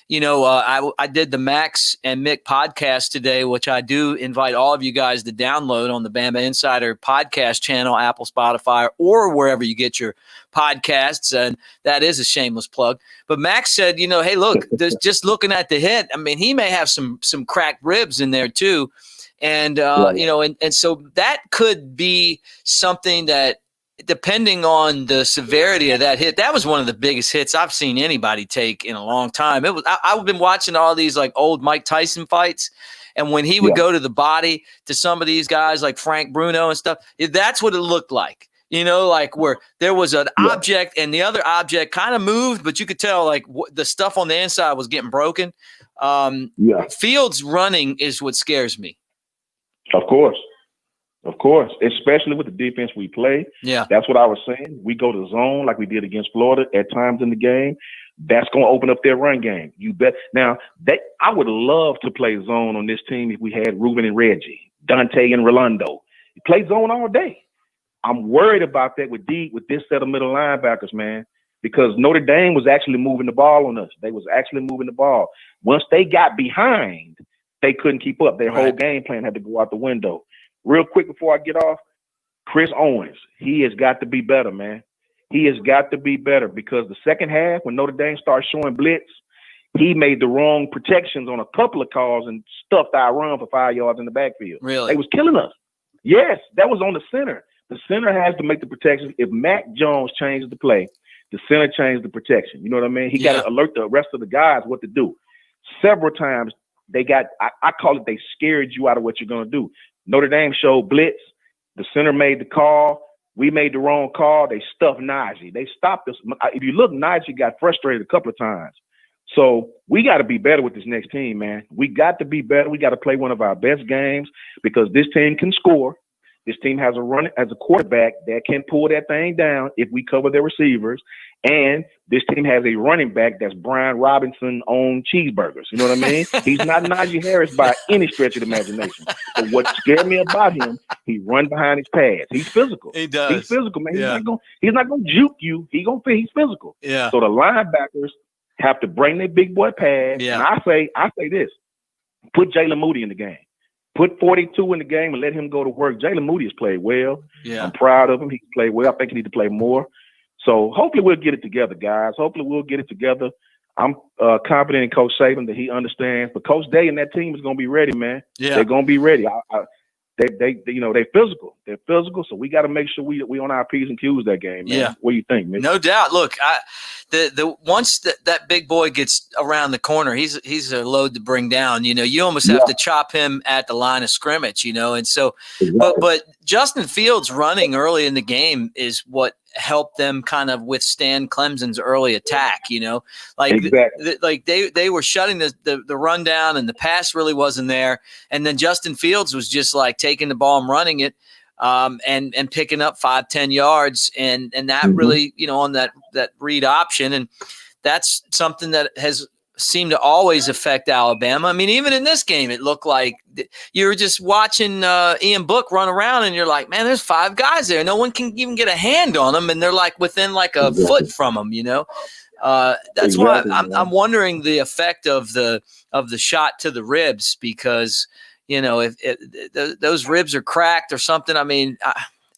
You know, I did the Max and Mick podcast today, which I do invite all of you guys to download on the Bama Insider podcast channel, Apple, Spotify, or wherever you get your podcasts. And that is a shameless plug. But Max said, you know, hey, look, just looking at the hit, I mean, he may have some cracked ribs in there too. And, you know, and so that could be something that, depending on the severity of that hit, that was one of the biggest hits I've seen anybody take in a long time. It was. I've been watching all these like old Mike Tyson fights, and when he would go to the body to some of these guys like Frank Bruno and stuff, that's what it looked like. You know, like where there was an object and the other object kind of moved, but you could tell like the stuff on the inside was getting broken. Fields running is what scares me. Of course, especially with the defense we play. Yeah, that's what I was saying. We go to zone like we did against Florida at times in the game. That's going to open up their run game. You bet. Now, I would love to play zone on this team if we had Ruben and Reggie, Dante and Rolando. You play zone all day. I'm worried about that with this set of middle linebackers, man, because Notre Dame was actually moving the ball on us. They was actually moving the ball. Once they got behind, they couldn't keep up. Their whole game plan had to go out the window. Real quick before I get off, Chris Owens, he has got to be better, man. He has got to be better because the second half, when Notre Dame started showing blitz, he made the wrong protections on a couple of calls and stuffed our run for 5 yards in the backfield. Really? They was killing us. Yes, that was on the center. The center has to make the protection. If Mac Jones changes the play, the center changed the protection. You know what I mean? He got to alert the rest of the guys what to do. Several times they got, I call it, they scared you out of what you're going to do. Notre Dame showed blitz. The center made the call. We made the wrong call. They stuffed Najee. They stopped us. If you look, Najee got frustrated a couple of times. So we got to be better with this next team, man. We got to be better. We got to play one of our best games because this team can score. This team has a quarterback that can pull that thing down if we cover their receivers. And this team has a running back that's Brian Robinson on cheeseburgers. You know what I mean? He's not Najee Harris by any stretch of the imagination. But what scared me about him, he runs behind his pads. He's physical. He does. He's physical, man. He's not gonna juke you. He's physical. Yeah. So the linebackers have to bring their big boy pads. Yeah. And I say this: put Jalen Moody in the game. Put 42 in the game and let him go to work. Jalen Moody has played well. Yeah. I'm proud of him. He played well. I think he needs to play more. So hopefully we'll get it together, guys. Hopefully we'll get it together. I'm confident in Coach Saban that he understands. But Coach Day and that team is going to be ready, man. Yeah. They're going to be ready. They they're physical. They're physical, so we got to make sure we on our P's and Q's that game, man. Yeah. What do you think, man? No doubt. Look, once that big boy gets around the corner, he's a load to bring down. You almost have to chop him at the line of scrimmage. And so, but Justin Fields running early in the game is what helped them kind of withstand Clemson's early attack. Like they were shutting the run down, and the pass really wasn't there. And then Justin Fields was just like taking the ball and running it. And picking up 5-10 yards and that really, on that read option. And that's something that has seemed to always affect Alabama. I mean, even in this game, it looked like you were just watching Ian Book run around and you're like, man, there's 5 guys there. No one can even get a hand on them. And they're like within like a foot from them, That's why I'm wondering the effect of the shot to the ribs, because if those ribs are cracked or something, I mean,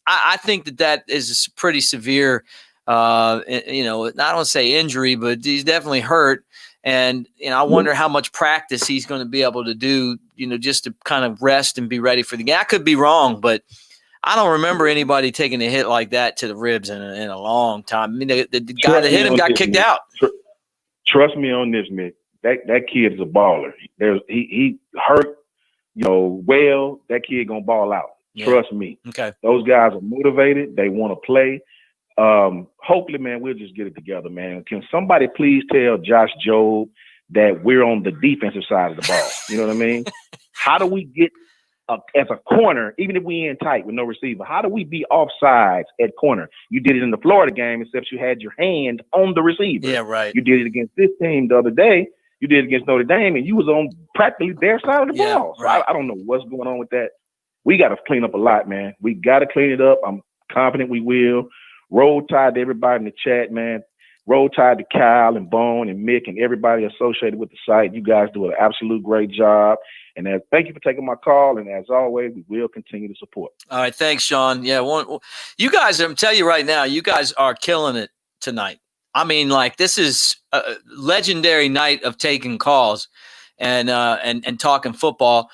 I think that is a pretty severe, I don't want to say injury, but he's definitely hurt. And, I wonder how much practice he's going to be able to do, just to kind of rest and be ready for the game. I could be wrong, but I don't remember anybody taking a hit like that to the ribs in a long time. I mean, the guy that hit him got kicked out. Trust me on this, Nick. That kid is a baller. He hurt. That kid gonna ball out. Yeah. Trust me. Okay. Those guys are motivated. They want to play. Hopefully, man, we'll just get it together, man. Can somebody please tell Josh Jobe that we're on the defensive side of the ball? You know what I mean? How do we get as a corner, even if we in tight with no receiver, how do we be offsides at corner? You did it in the Florida game, except you had your hand on the receiver. Yeah, right. You did it against this team the other day. You did it against Notre Dame, and you was on practically their side of the ball. So right. I don't know what's going on with that. We got to clean up a lot, man. We got to clean it up. I'm confident we will. Roll Tide to everybody in the chat, man. Roll Tide to Kyle and Bone and Mick and everybody associated with the site. You guys do an absolute great job. And thank you for taking my call. And as always, we will continue to support. All right. Thanks, Sean. Yeah. You guys, I'm telling you right now, you guys are killing it tonight. I mean, like, this is a legendary night of taking calls and talking football.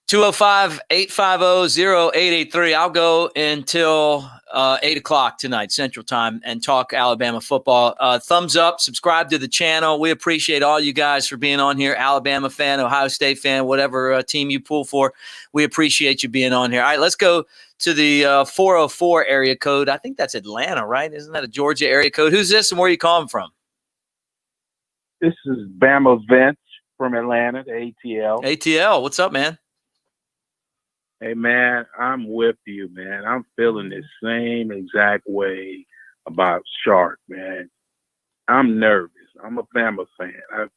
205-850-0883. I'll go until 8 o'clock tonight, Central Time, and talk Alabama football. Thumbs up, subscribe to the channel. We appreciate all you guys for being on here. Alabama fan, Ohio State fan, whatever team you pull for. We appreciate you being on here. All right, let's go to the 404 area code. I think that's Atlanta, right? Isn't that a Georgia area code? Who's this and where are you calling from? This is Bama Vince from Atlanta, the ATL. ATL, what's up, man? Hey, man, I'm with you, man. I'm feeling the same exact way about Sark, man. I'm nervous. I'm a Bama fan.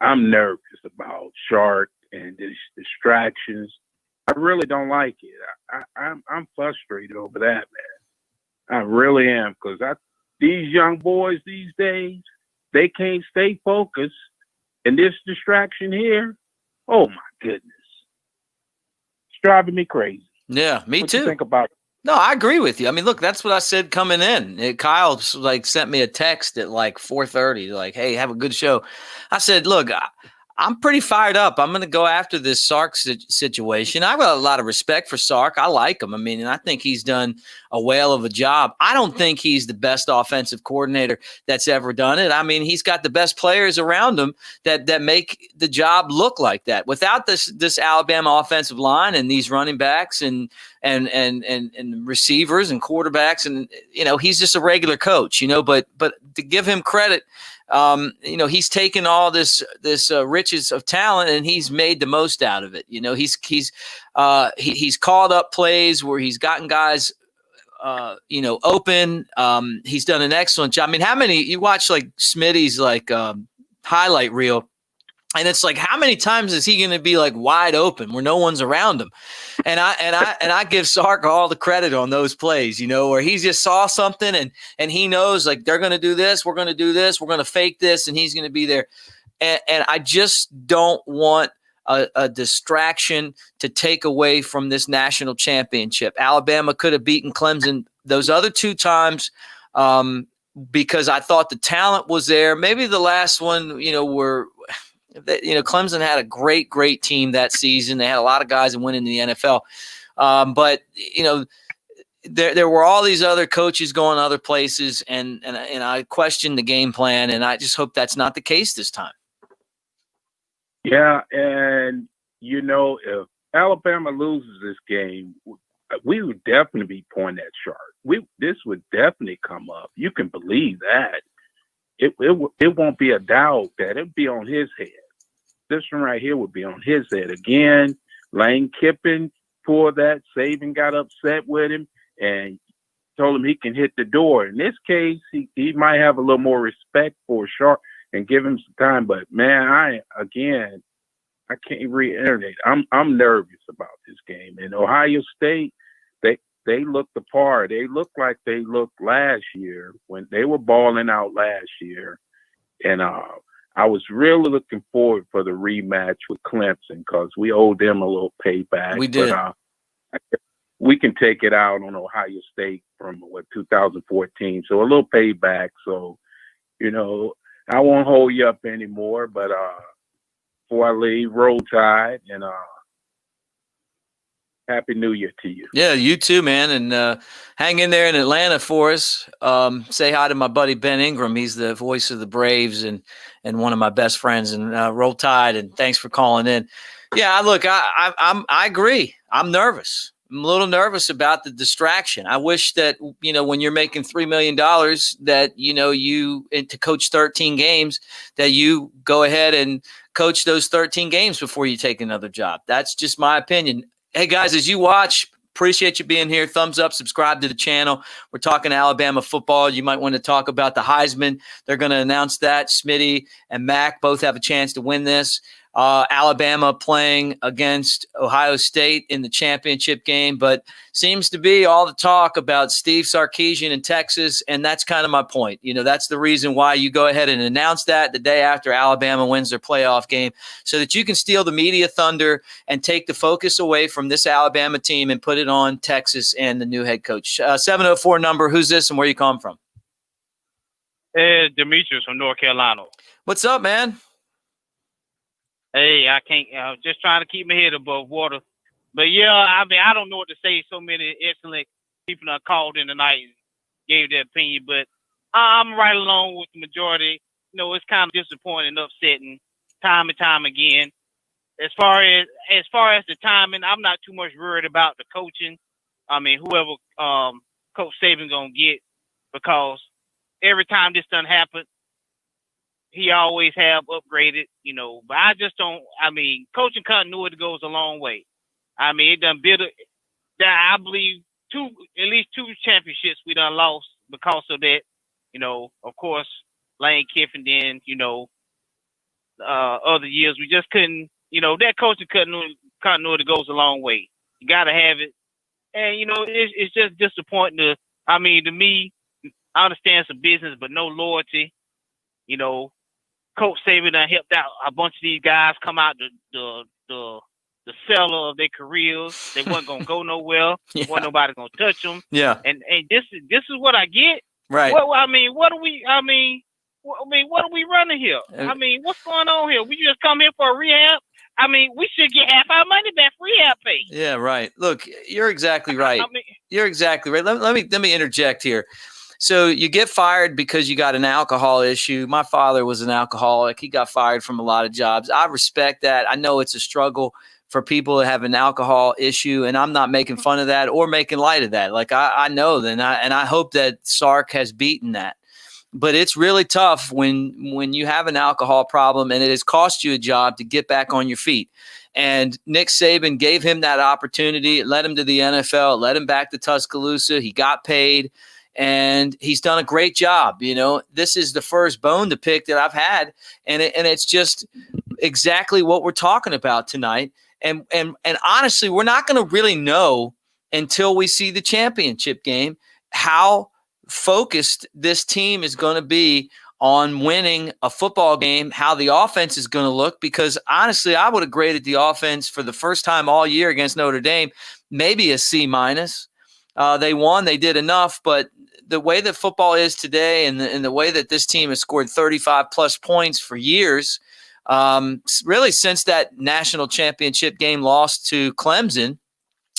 I'm nervous about Sark and these distractions. I really don't like it. I'm frustrated over that, man. I really am, because these young boys these days, they can't stay focused. And this distraction here, oh, my goodness. Driving me crazy. Yeah, me too. You think about it? No, I agree with you. I mean, look, that's what I said coming in. Kyle sent me a text at 4:30, like, "Hey, have a good show." I said, "Look, I'm pretty fired up. I'm going to go after this Sark situation. I've got a lot of respect for Sark. I like him. I mean, and I think he's done a whale of a job. I don't think he's the best offensive coordinator that's ever done it. I mean, he's got the best players around him that make the job look like that. Without this Alabama offensive line and these running backs and receivers and quarterbacks, and he's just a regular coach. But to give him credit. He's taken all this riches of talent and he's made the most out of it. He's called up plays where he's gotten guys, open. He's done an excellent job. I mean, how many you watch Smitty's highlight reel? And it's like, how many times is he going to be wide open where no one's around him? And I give Sark all the credit on those plays, where he just saw something and he knows they're going to do this, we're going to do this, we're going to fake this, and he's going to be there. And I just don't want a distraction to take away from this national championship. Alabama could have beaten Clemson those other 2 times. because I thought the talent was there. Maybe the last one, Clemson had a great, great team that season. They had a lot of guys that went into the NFL. But there were all these other coaches going other places, and I questioned the game plan, and I just hope that's not the case this time. Yeah, and if Alabama loses this game, we would definitely be pointing at Sark. This would definitely come up. You can believe that. It won't be a doubt that it'd be on his head. This one right here would be on his head again. Lane Kiffin pulled that. Saban got upset with him and told him he can hit the door. In this case, he might have a little more respect for Sark and give him some time. But man, I can't reiterate. I'm nervous about this game. And Ohio State, they looked the part. They looked like they looked last year when they were balling out last year. And I was really looking forward for the rematch with Clemson because we owed them a little payback. We did. But, we can take it out on Ohio State from 2014. So a little payback. So, I won't hold you up anymore. But before I leave, roll tide and Happy New Year to you. Yeah, you too, man. And hang in there in Atlanta for us. Say hi to my buddy Ben Ingram. He's the voice of the Braves and one of my best friends. And roll tide. And thanks for calling in. Yeah, look, I agree. I'm nervous. I'm a little nervous about the distraction. I wish that, when you're making $3 million that, you to coach 13 games, that you go ahead and coach those 13 games before you take another job. That's just my opinion. Hey, guys, as you watch, appreciate you being here. Thumbs up, subscribe to the channel. We're talking Alabama football. You might want to talk about the Heisman. They're going to announce that. Smitty and Mac both have a chance to win this. Alabama playing against Ohio State in the championship game, but seems to be all the talk about Steve Sarkisian in Texas, and that's kind of my point. That's the reason why you go ahead and announce that the day after Alabama wins their playoff game so that you can steal the media thunder and take the focus away from this Alabama team and put it on Texas and the new head coach. 704 number, who's this and where you come from? Demetrius from North Carolina. What's up, man? Hey, I can't. Just trying to keep my head above water. But yeah, I don't know what to say. So many excellent people that called in tonight and gave their opinion. But I'm right along with the majority. It's kind of disappointing and upsetting time and time again. As far as the timing, I'm not too much worried about the coaching. Whoever Coach Saban gonna get, because every time this done happen, he always have upgraded, but I just don't, coaching continuity goes a long way. It done built, I believe, at least two championships we done lost because of that. Of course, Lane Kiffin, then, other years we just couldn't, that coaching continuity goes a long way. You got to have it. And, it's just disappointing to me, I understand some business, but no loyalty, Coach Saban done helped out a bunch of these guys come out the cellar of their careers. They wasn't gonna go nowhere. Yeah. Wasn't nobody gonna touch them. Yeah. And this is what I get. Right. What are we running here? What's going on here? We just come here for a rehab. We should get half our money back for rehab pay. Yeah, right. Look, you're exactly right. You're exactly right. Let me interject here. So you get fired because you got an alcohol issue. My father was an alcoholic. He got fired from a lot of jobs. I respect that. I know it's a struggle for people that have an alcohol issue, and I'm not making fun of that or making light of that. Like I know that, and I hope that Sark has beaten that. But it's really tough when you have an alcohol problem and it has cost you a job to get back on your feet. And Nick Saban gave him that opportunity. It led him to the NFL. It led him back to Tuscaloosa. He got paid. And he's done a great job. This is the first bone to pick that I've had. And it's just exactly what we're talking about tonight. And honestly, we're not going to really know until we see the championship game how focused this team is going to be on winning a football game, how the offense is going to look, because honestly, I would have graded the offense for the first time all year against Notre Dame, maybe a C-. They won, they did enough, but the way that football is today, and the way that this team has scored 35 plus points for years, really since that national championship game loss to Clemson,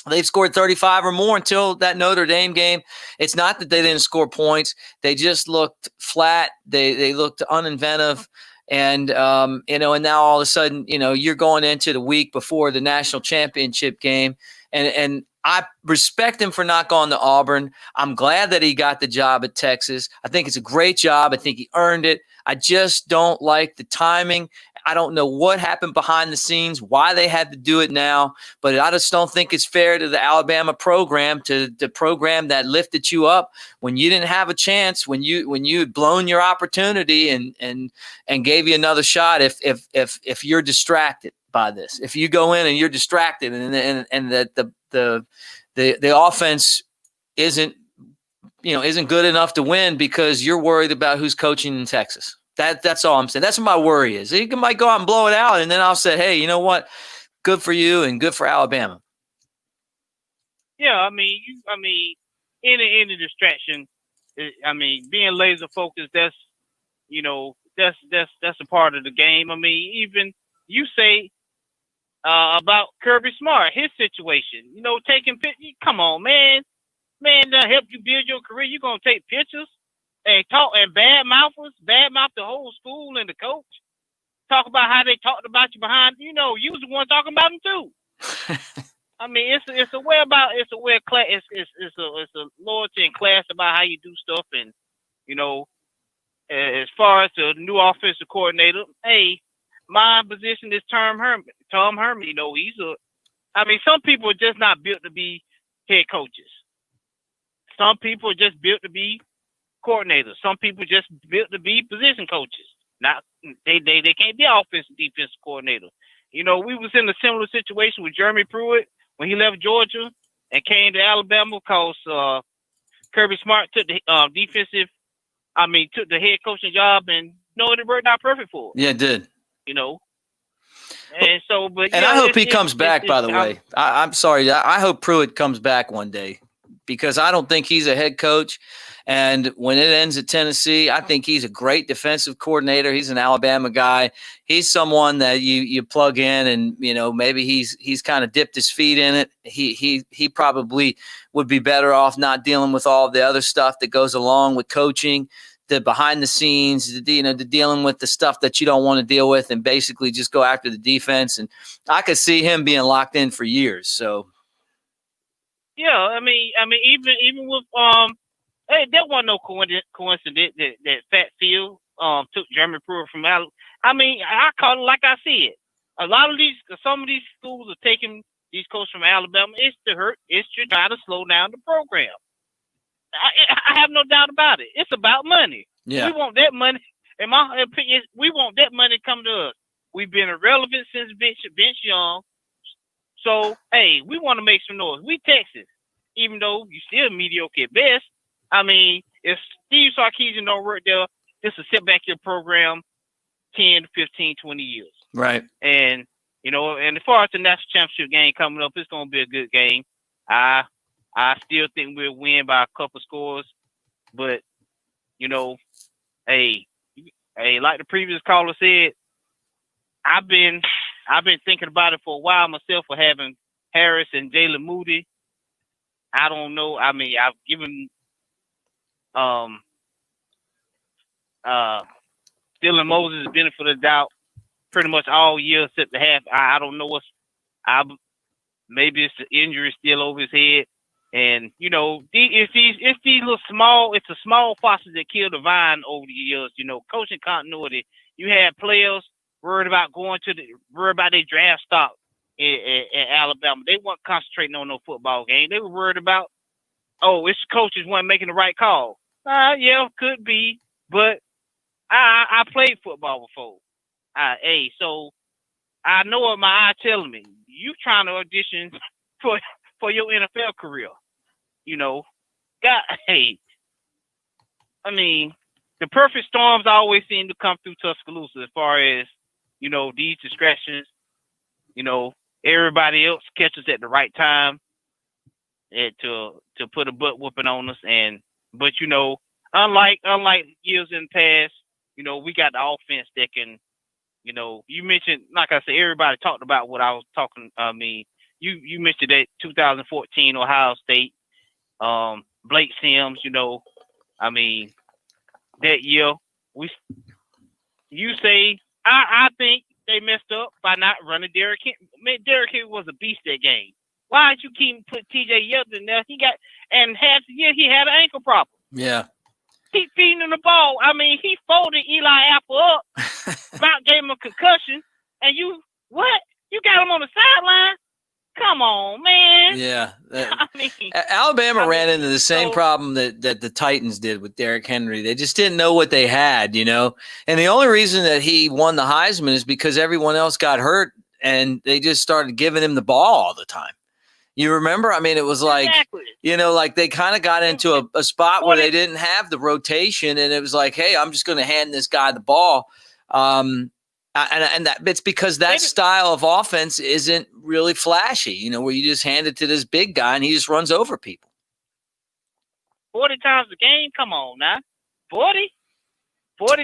they've scored 35 or more until that Notre Dame game. It's not that they didn't score points; they just looked flat. They looked uninventive. And, and now all of a sudden, you're going into the week before the national championship game. And I respect him for not going to Auburn. I'm glad that he got the job at Texas. I think it's a great job. I think he earned it. I just don't like the timing. I don't know what happened behind the scenes, why they had to do it now, but I just don't think it's fair to the Alabama program, to the program that lifted you up when you didn't have a chance, when you had blown your opportunity and gave you another shot. If you're distracted by this, if you go in and you're distracted and that the offense isn't good enough to win because you're worried about who's coaching in Texas. That's all I'm saying. That's what my worry is. He might go out and blow it out, and then I'll say, hey, you know what? Good for you and good for Alabama. Yeah, I mean, any distraction. I mean, being laser focused. That's a part of the game. I mean, even you say about Kirby Smart, his situation. Taking pictures. Come on, man, to help you build your career, you're gonna take pictures and talk and badmouth the whole school and the coach. Talk about how they talked about you behind. You was the one talking about them too. I mean, it's a way of class. It's a loyalty and class about how you do stuff. And as far as the new offensive coordinator, hey, my position is Tom Herman. Some people are just not built to be head coaches. Some people are just built to be coordinators. Some people just built to be position coaches. Not they can't be offensive defensive coordinator. We was in a similar situation with Jeremy Pruitt when he left Georgia and came to Alabama because Kirby Smart took the took the head coaching job, and it worked out perfect for him. Yeah, it did. And so, but and I hope he comes back. By the way, I'm sorry. I hope Pruitt comes back one day because I don't think he's a head coach. And when it ends at Tennessee, I think he's a great defensive coordinator. He's an Alabama guy. He's someone that you plug in, and maybe he's kind of dipped his feet in it. He probably would be better off not dealing with all the other stuff that goes along with coaching, the behind the scenes, the dealing with the stuff that you don't want to deal with, and basically just go after the defense. And I could see him being locked in for years. So, yeah, I mean, even with hey, that wasn't no coincidence that Fat Phil took Jeremy Pruitt from Alabama. I mean, I call it like I see it. Some of these schools are taking these coaches from Alabama. It's to try to slow down the program. I have no doubt about it. It's about money. Yeah. We want that money. In my opinion, we want that money to come to us. We've been irrelevant since Vince Young. So, hey, we want to make some noise. We Texas, even though you still mediocre at best. I mean, if Steve Sarkisian don't work there, this will set back your program 10 to 15, 20 years. Right. And, and as far as the national championship game coming up, it's going to be a good game. I still think we'll win by a couple scores. But, hey, like the previous caller said, I've been thinking about it for a while myself for having Harris and Jalen Moody. I don't know. I mean, I've given Dylan Moses the benefit of the doubt pretty much all year except the half. I don't know maybe it's the injury still over his head. And, it's these little it's a small foxes that kill the vine over the years, coaching continuity. You had players worried about their draft stock in Alabama. They weren't concentrating on no football game. They were worried about, it's coaches weren't making the right call. Yeah, could be, but I played football before. So I know what my eye telling me. You trying to audition for your NFL career, I mean, the perfect storms always seem to come through Tuscaloosa as far as, these distractions, everybody else catches at the right time and to put a butt whooping on us. And But unlike years in the past, we got the offense that can. You mentioned, like I said, everybody talked about what I was talking. I mean, you mentioned that 2014 Ohio State, Blake Sims. I mean, that year I think they messed up by not running Derrick Henry. Derrick Henry was a beast that game. Why did you keep put TJ Yeldon there? And half the year he had an ankle problem. Yeah. Keep feeding him the ball. I mean, he folded Eli Apple up. Mount gave him a concussion, and you got him on the sideline? Come on, man. Yeah. I mean, Alabama ran into the same problem that the Titans did with Derrick Henry. They just didn't know what they had, And the only reason that he won the Heisman is because everyone else got hurt, and they just started giving him the ball all the time. You remember? I mean, it was like, exactly. Like they kind of got into a spot where they didn't have the rotation, and it was like, hey, I'm just going to hand this guy the ball. And that it's because that style of offense isn't really flashy, where you just hand it to this big guy and he just runs over people. 40 times a game? Come on now. 40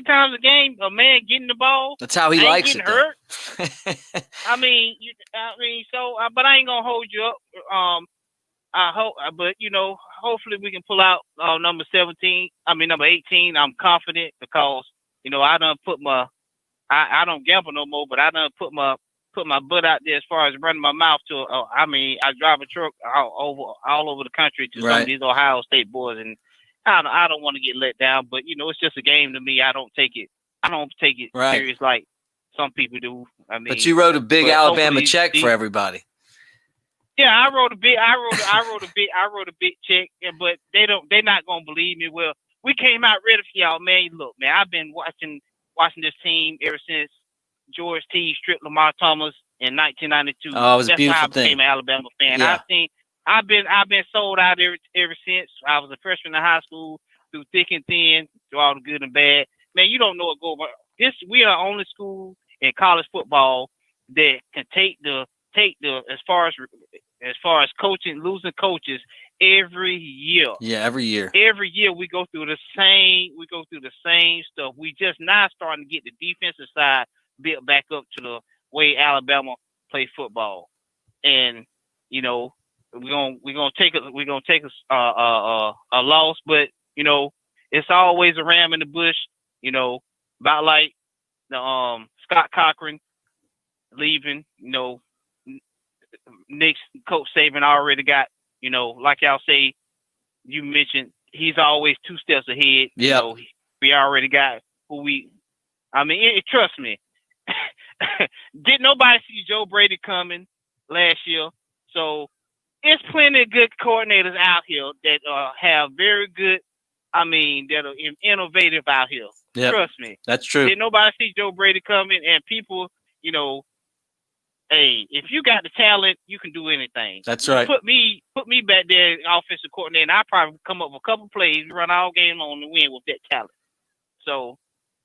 times a game, a man getting the ball. That's how he likes it. Hurt. But I ain't gonna hold you up. I hope, but hopefully we can pull out number 18. I'm confident because I done put I don't gamble no more, but I done put my butt out there as far as running my mouth to. I drive a truck all over the country to some of these Ohio State boys, and I don't want to get let down. But it's just a game to me. I don't take it serious like some people do. I mean, but you wrote a big Alabama check for everybody. Yeah, I wrote a big check, but they're not gonna believe me. Well, we came out ready for y'all, man. Look, man, I've been watching this team ever since George T. stripped Lamar Thomas in 1992. Oh, it was a beautiful That's how I became an Alabama fan. Yeah. I've been sold out ever since. I was a freshman in high school, through thick and thin, through all the good and bad. Man, you don't know what go. We are the only school in college football that can take the as far as coaching, losing coaches every year. Yeah, every year. Every year we go through the same stuff. We just now starting to get the defensive side built back up to the way Alabama play football. And we're gonna take a loss, but it's always a ram in the bush. About like the Scott Cochran leaving. Nick's Coach Saban already got. Like y'all say, you mentioned he's always 2 steps ahead. Yeah, we already got who we. I mean, trust me. Didn't nobody see Joe Brady coming last year? So it's plenty of good coordinators out here that have very good. I mean, that are innovative out here. Yep. Trust me. That's true. Didn't nobody see Joe Brady coming? And people, hey, if you got the talent, you can do anything. That's right. Put me back there, offensive coordinator, and I probably come up with a couple plays, run all game on the win with that talent. So,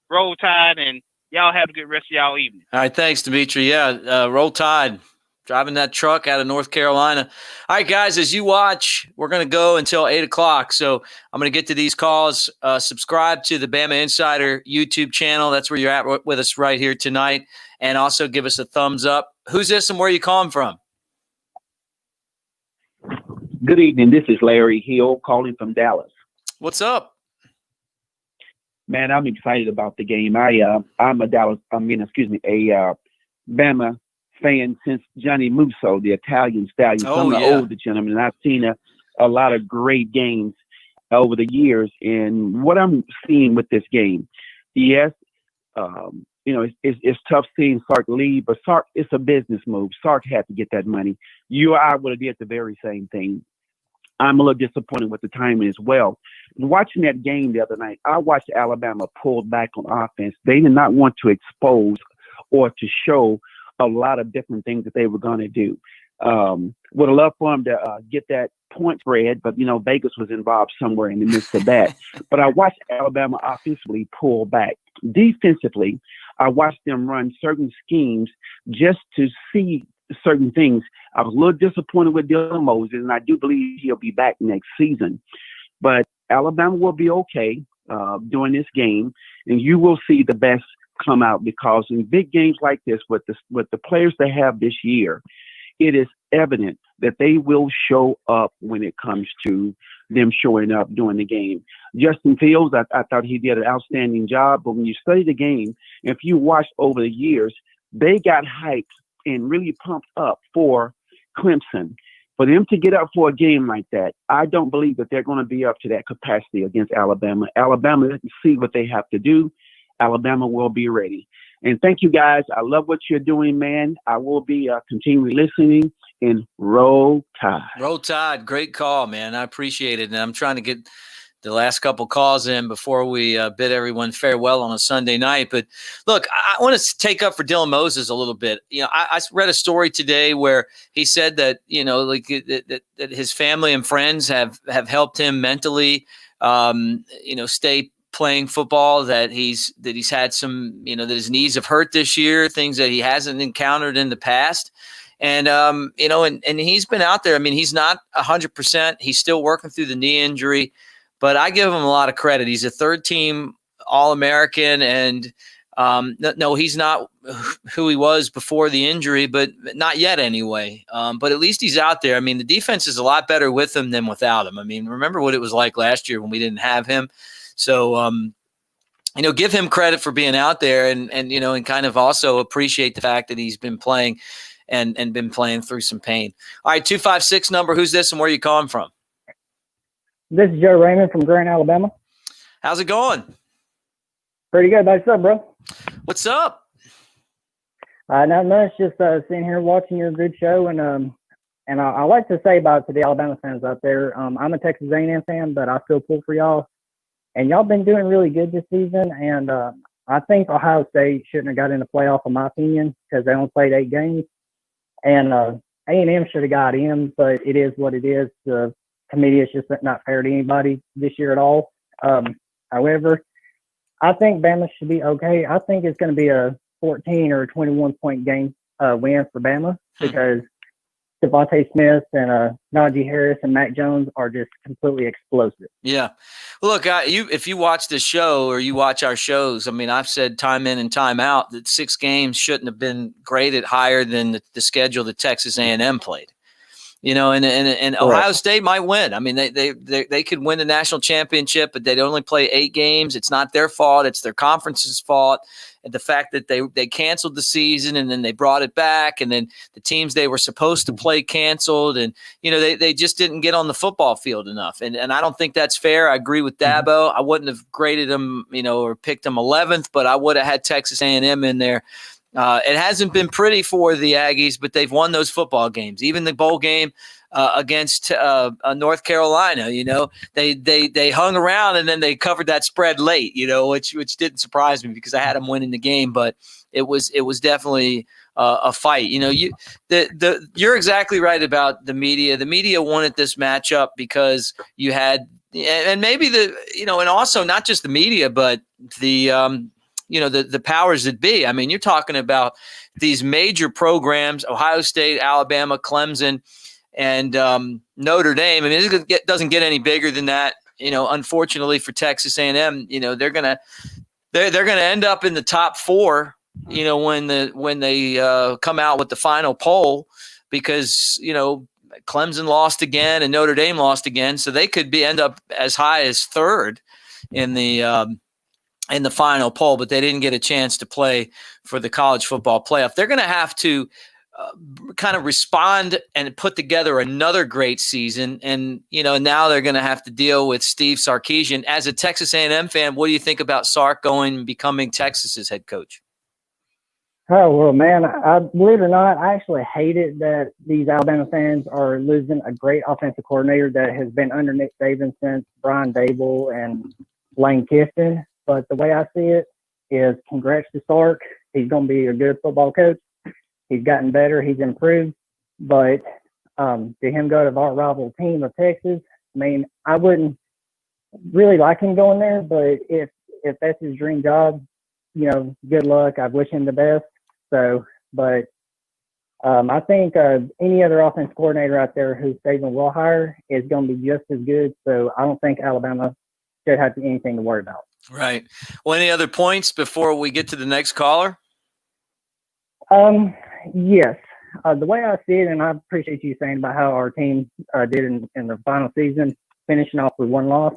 roll Tide, and y'all have a good rest of y'all evening. All right, thanks, Dimitri. Yeah, roll Tide. Driving that truck out of North Carolina. All right, guys, as you watch, we're going to go until 8 o'clock. So I'm going to get to these calls. Subscribe to the Bama Insider YouTube channel. That's where you're at with us right here tonight. And also give us a thumbs up. Who's this and where are you calling from? Good evening. This is Larry Hill calling from Dallas. What's up? Man, I'm excited about the game. I'm a Bama fan since Johnny Musso, the Italian stallion. So I'm an older gentleman, and I've seen a lot of great games over the years. And what I'm seeing with this game, yes, it's tough seeing Sark leave, but Sark, it's a business move. Sark had to get that money. You or I would have did the very same thing. I'm a little disappointed with the timing as well. Watching that game the other night, I watched Alabama pull back on offense. They did not want to expose or to show a lot of different things that they were going to do. Would have loved for them to get that point spread, but Vegas was involved somewhere in the midst of that. But I watched Alabama offensively pull back. Defensively, I watched them run certain schemes just to see certain things. I was a little disappointed with Dylan Moses, and I do believe he'll be back next season. But Alabama will be okay during this game, and you will see the best come out, because in big games like this, with the players they have this year, it is evident that they will show up when it comes to them showing up during the game. Justin Fields, I thought he did an outstanding job, but when you study the game, if you watch over the years, they got hyped and really pumped up for Clemson. For them to get up for a game like that, I don't believe that they're going to be up to that capacity against Alabama. Alabama doesn't see what they have to do. Alabama will be ready. And thank you, guys. I love what you're doing, man. I will be continuing listening. And Roll Tide. Roll Tide. Great call, man. I appreciate it. And I'm trying to get the last couple calls in before we bid everyone farewell on a Sunday night. But look, I want to take up for Dylan Moses a little bit. You know, I read a story today where he said that, you know, like that his family and friends have helped him mentally, you know, stay playing football, that he's had some, you know, that his knees have hurt this year, things that he hasn't encountered in the past. And, you know, and he's been out there. I mean, he's not 100%. He's still working through the knee injury, but I give him a lot of credit. He's a third-team All-American, and no, he's not who he was before the injury, but not yet anyway. But at least he's out there. I mean, the defense is a lot better with him than without him. I mean, remember what it was like last year when we didn't have him. So, you know, give him credit for being out there, and you know, and kind of also appreciate the fact that he's been playing and been playing through some pain. All right, 256 number. Who's this, and where are you calling from? This is Joe Raymond from Grant, Alabama. How's it going? Pretty good. What's up, bro? What's up? Not much. Just sitting here watching your good show, and I like to say about to the Alabama fans out there, I'm a Texas A&M fan, but I feel cool for y'all, and y'all been doing really good this season. And I think Ohio State shouldn't have got in the playoff, in my opinion, because they only played 8 games, and A&M should have got in, but it is what it is. To me, it's just not fair to anybody this year at all. However, I think Bama should be okay. I think it's going to be a 14 or 21-point game win for Bama, because Devontae Smith and Najee Harris and Mac Jones are just completely explosive. Yeah. Well, look, if you watch this show or you watch our shows, I mean, I've said time in and time out that 6 games shouldn't have been graded higher than the schedule that Texas A&M played. You know, and Ohio State might win. I mean, they could win the national championship, but they'd only play 8 games. It's not their fault. It's their conference's fault. And the fact that they canceled the season and then they brought it back, and then the teams they were supposed to play canceled, and you know they just didn't get on the football field enough. And I don't think that's fair. I agree with Dabo. I wouldn't have graded them, you know, or picked them 11th, but I would have had Texas A&M in there. It hasn't been pretty for the Aggies, but they've won those football games. Even the bowl game against North Carolina, you know, they hung around and then they covered that spread late, you know, which didn't surprise me because I had them winning the game. But it was definitely a fight. You know, you're exactly right about the media. The media wanted this matchup because you had, and maybe and also not just the media, but the the powers that be. I mean, you're talking about these major programs: Ohio State, Alabama, Clemson, and Notre Dame. I mean, it doesn't get any bigger than that. You know, unfortunately for Texas A&M, you know, they're gonna end up in the top 4. You know, when they come out with the final poll, because you know Clemson lost again and Notre Dame lost again, so they could end up as high as 3rd in the final poll, but they didn't get a chance to play for the college football playoff. They're going to have to kind of respond and put together another great season. And, you know, now they're going to have to deal with Steve Sarkisian. As a Texas A&M fan, what do you think about Sark going and becoming Texas's head coach? Oh, well, man, believe it or not, I actually hate it that these Alabama fans are losing a great offensive coordinator that has been under Nick Saban since Brian Dable and Lane Kiffin. But the way I see it is congrats to Sark. He's going to be a good football coach. He's gotten better. He's improved. But to him go to our rival team of Texas, I mean, I wouldn't really like him going there. But if that's his dream job, you know, good luck. I wish him the best. So, but I think any other offense coordinator out there who Saban will hire is going to be just as good. So I don't think Alabama should have anything to worry about. Right. Well, any other points before we get to the next caller? Yes. The way I see it, and I appreciate you saying about how our team did in the final season, finishing off with one loss.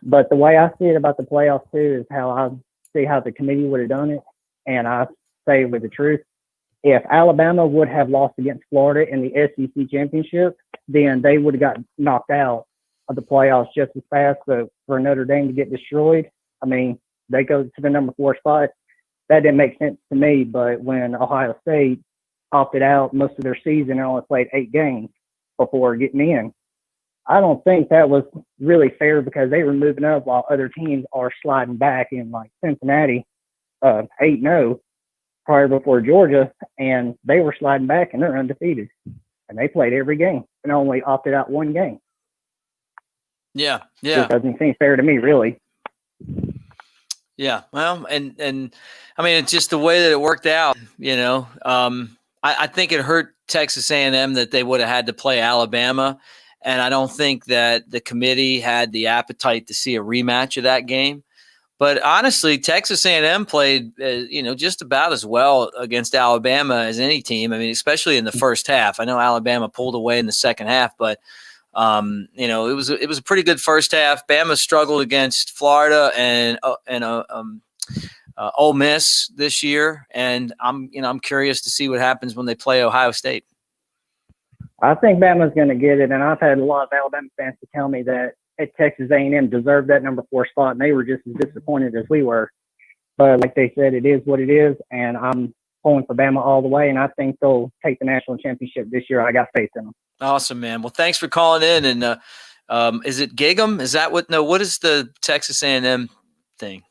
But the way I see it about the playoffs too is how I see how the committee would have done it. And I say with the truth, if Alabama would have lost against Florida in the SEC championship, then they would have got knocked out of the playoffs just as fast. So for Notre Dame to get destroyed, I mean, they go to the number 4 spot. That didn't make sense to me. But when Ohio State opted out most of their season and only played 8 games before getting in, I don't think that was really fair because they were moving up while other teams are sliding back in, like Cincinnati, 8-0 prior before Georgia, and they were sliding back and they're undefeated. And they played every game and only opted out 1 game. Yeah. It doesn't seem fair to me, really. Yeah. Well, and I mean, it's just the way that it worked out, you know. I think it hurt Texas A&M that they would have had to play Alabama. And I don't think that the committee had the appetite to see a rematch of that game. But honestly, Texas A&M played, just about as well against Alabama as any team. I mean, especially in the first half. I know Alabama pulled away in the second half, but it was a pretty good first half. Bama struggled against Florida and Ole Miss this year, and I'm curious to see what happens when they play Ohio State. I think Bama's going to get it, and I've had a lot of Alabama fans to tell me that Texas A&M deserved that number 4 spot, and they were just as disappointed as we were. But like they said, it is what it is, and I'm pulling for Bama all the way, and I think they'll take the national championship this year. I got faith in them. Awesome, man. Well, thanks for calling in. And is it Gig'em? Is that what? No, what is the Texas A&M thing?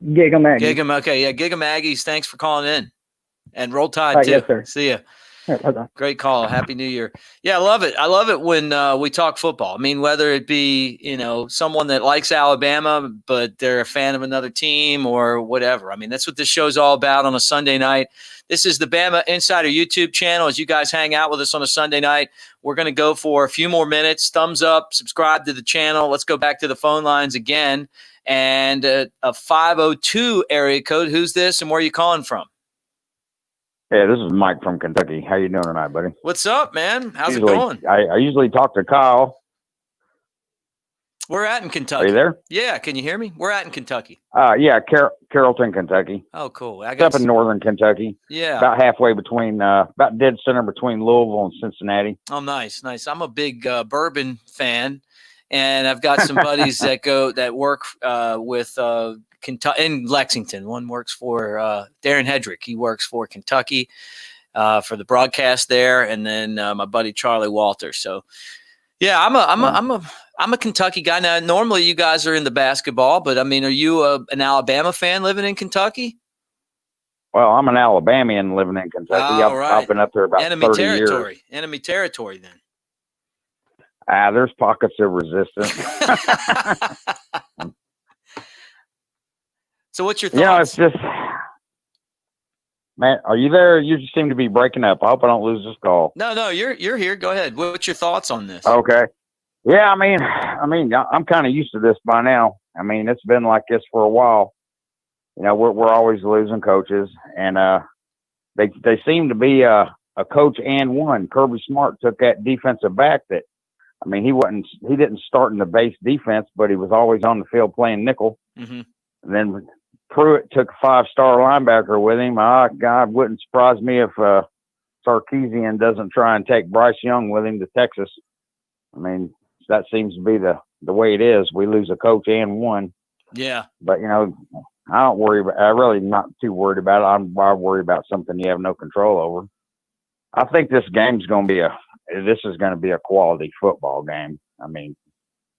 Gig'em Aggies. Gig'em. Okay, yeah, Gig'em Aggies. Thanks for calling in. And roll Tide too. Yes, sir. See ya. Right, great call. Happy New Year. Yeah, I love it. I love it when we talk football. I mean, whether it be, someone that likes Alabama, but they're a fan of another team or whatever. I mean, that's what this show's all about on a Sunday night. This is the Bama Insider YouTube channel. As you guys hang out with us on a Sunday night, we're going to go for a few more minutes. Thumbs up, subscribe to the channel. Let's go back to the phone lines again. And a 502 area code. Who's this and where are you calling from? Yeah, this is Mike from Kentucky. How you doing tonight, buddy? What's up, man? How's it going? I usually talk to Kyle. We're at in Kentucky. Are you there? Yeah, can you hear me? We're at in Kentucky. Yeah, Carrollton, Kentucky. Oh, cool. It's up in northern Kentucky. Yeah. About halfway between, about dead center between Louisville and Cincinnati. Oh, nice. I'm a big bourbon fan, and I've got some buddies that work with Kentucky in Lexington. One works for Darren Hedrick. He works for Kentucky for the broadcast there, and then my buddy Charlie Walter. So, yeah, I'm a Kentucky guy. Now, normally you guys are into basketball, but I mean, are you an Alabama fan living in Kentucky? Well, I'm an Alabamian living in Kentucky. I've been up there about 30 years. Enemy territory, then. There's pockets of resistance. So what's your thoughts? It's just, man, are you there? You just seem to be breaking up. I hope I don't lose this call. No, you're here. Go ahead. What's your thoughts on this? Okay. Yeah, I mean, I'm kind of used to this by now. I mean, it's been like this for a while. We're always losing coaches, and they seem to be a coach and one. Kirby Smart took that defensive back that, I mean, he didn't start in the base defense, but he was always on the field playing nickel. Mm-hmm. And then Pruitt took a 5-star linebacker with him. God, wouldn't surprise me if Sarkeesian doesn't try and take Bryce Young with him to Texas. I mean, that seems to be the way it is. We lose a coach and one. Yeah. But, I don't worry about, I'm really not too worried about it. I worry about something you have no control over. I think this game's going to be a quality football game. I mean,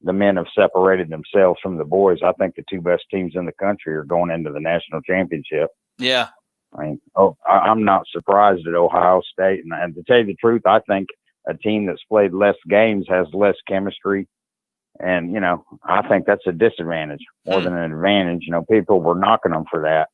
the men have separated themselves from the boys. I think the 2 best teams in the country are going into the national championship. Yeah. I mean, I'm not surprised at Ohio State. And to tell you the truth, I think a team that's played less games has less chemistry. And, I think that's a disadvantage more than an advantage. People were knocking them for that.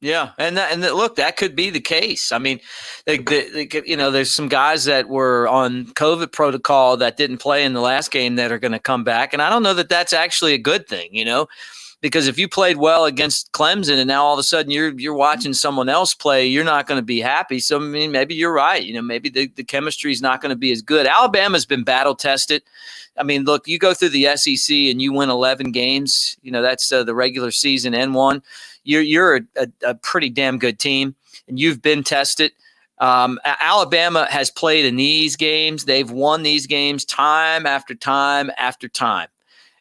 Yeah, look, that could be the case. I mean, there's some guys that were on COVID protocol that didn't play in the last game that are going to come back, and I don't know that that's actually a good thing, because if you played well against Clemson and now all of a sudden you're watching someone else play, you're not going to be happy. So I mean, maybe you're right. Maybe the chemistry is not going to be as good. Alabama's been battle tested. I mean, look, you go through the SEC and you win 11 games. That's the regular season N1. You're a pretty damn good team, and you've been tested. Alabama has played in these games. They've won these games time after time after time.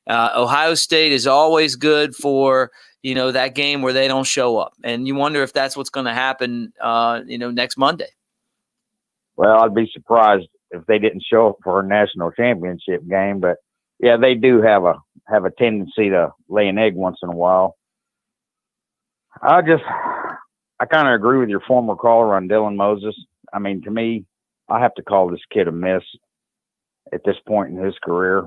Ohio State is always good for, that game where they don't show up. And you wonder if that's what's going to happen, next Monday. Well, I'd be surprised if they didn't show up for a national championship game. But, yeah, they do have a tendency to lay an egg once in a while. I kind of agree with your former caller on Dylan Moses. I mean, to me, I have to call this kid a miss at this point in his career.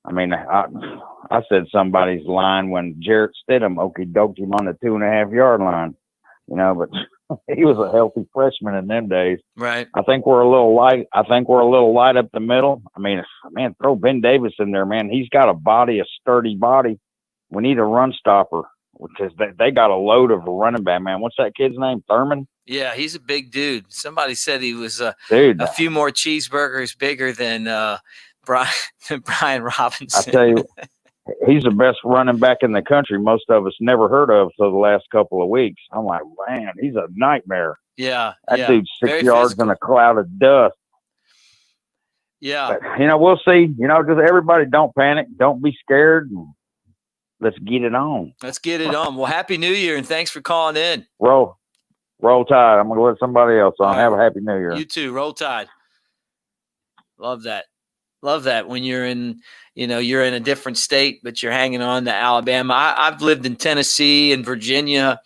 I mean, I said somebody's line when Jarrett Stidham okey-doked him on the 2.5-yard line, but he was a healthy freshman in them days. Right. I think we're a little light. Up the middle. I mean, man, throw Ben Davis in there, man. He's got a sturdy body. We need a run stopper, because they got a load of a running back, man. What's that kid's name? Thurman? Yeah, he's a big dude. Somebody said he was a few more cheeseburgers bigger than Brian Robinson. I tell you, he's the best running back in the country. Most of us never heard of for the last couple of weeks. I'm like, man, he's a nightmare. Yeah. That dude's 6 yards in a cloud of dust. Yeah. But, we'll see. Just everybody don't panic. Don't be scared. Let's get it on. Let's get it on. Well, Happy New Year, and thanks for calling in. Roll Tide. I'm going to let somebody else on. Right. Have a Happy New Year. You too. Roll Tide. Love that. Love that when you're in a different state, but you're hanging on to Alabama. I've lived in Tennessee and Virginia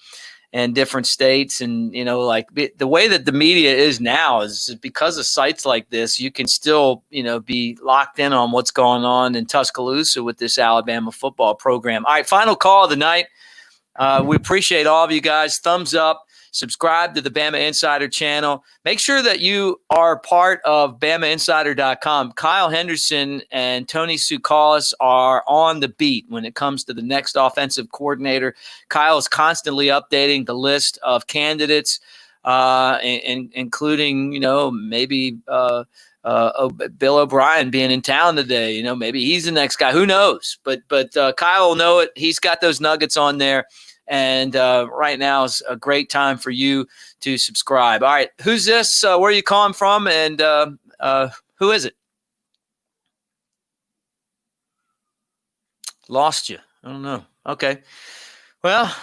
and different states. And, the way that the media is now is because of sites like this, you can still, be locked in on what's going on in Tuscaloosa with this Alabama football program. All right, final call of the night. We appreciate all of you guys. Thumbs up. Subscribe to the Bama Insider channel. Make sure that you are part of BamaInsider.com. Kyle Henderson and Tony Tsoukalas are on the beat when it comes to the next offensive coordinator. Kyle is constantly updating the list of candidates, including, maybe Bill O'Brien being in town today. Maybe he's the next guy. Who knows? But Kyle will know it. He's got those nuggets on there. And right now is a great time for you to subscribe. All right, who's this? Where are you calling from? And who is it? Lost you. I don't know. Okay. Well,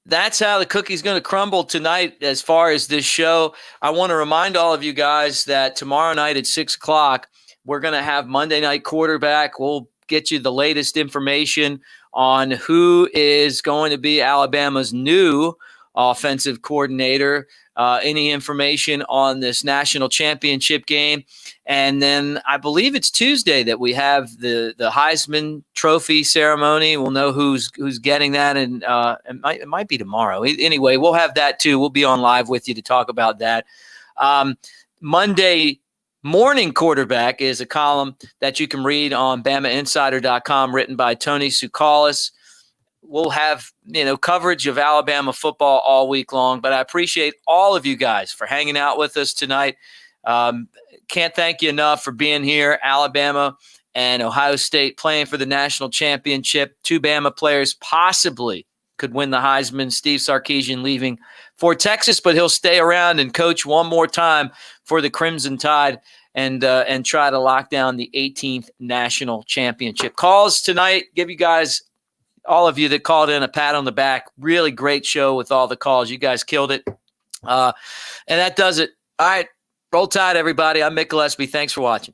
that's how the cookie's going to crumble tonight as far as this show. I want to remind all of you guys that tomorrow night at 6 o'clock, we're going to have Monday Night Quarterback. We'll get you the latest information on who is going to be Alabama's new offensive coordinator, any information on this national championship game. And then I believe it's Tuesday that we have the Heisman Trophy ceremony. We'll know who's getting that, and it might be tomorrow. Anyway, we'll have that too. We'll be on live with you to talk about that. Monday Morning Quarterback is a column that you can read on BamaInsider.com, written by Tony Tsoukalas. We'll have, coverage of Alabama football all week long, but I appreciate all of you guys for hanging out with us tonight. Can't thank you enough for being here. Alabama and Ohio State playing for the national championship. 2 Bama players possibly could win the Heisman. Steve Sarkisian leaving for Texas, but he'll stay around and coach one more time for the Crimson Tide and try to lock down the 18th national championship. Calls tonight. Give you guys, all of you that called in, a pat on the back. Really great show with all the calls. You guys killed it. And that does it. All right. Roll Tide, everybody. I'm Mick Gillespie. Thanks for watching.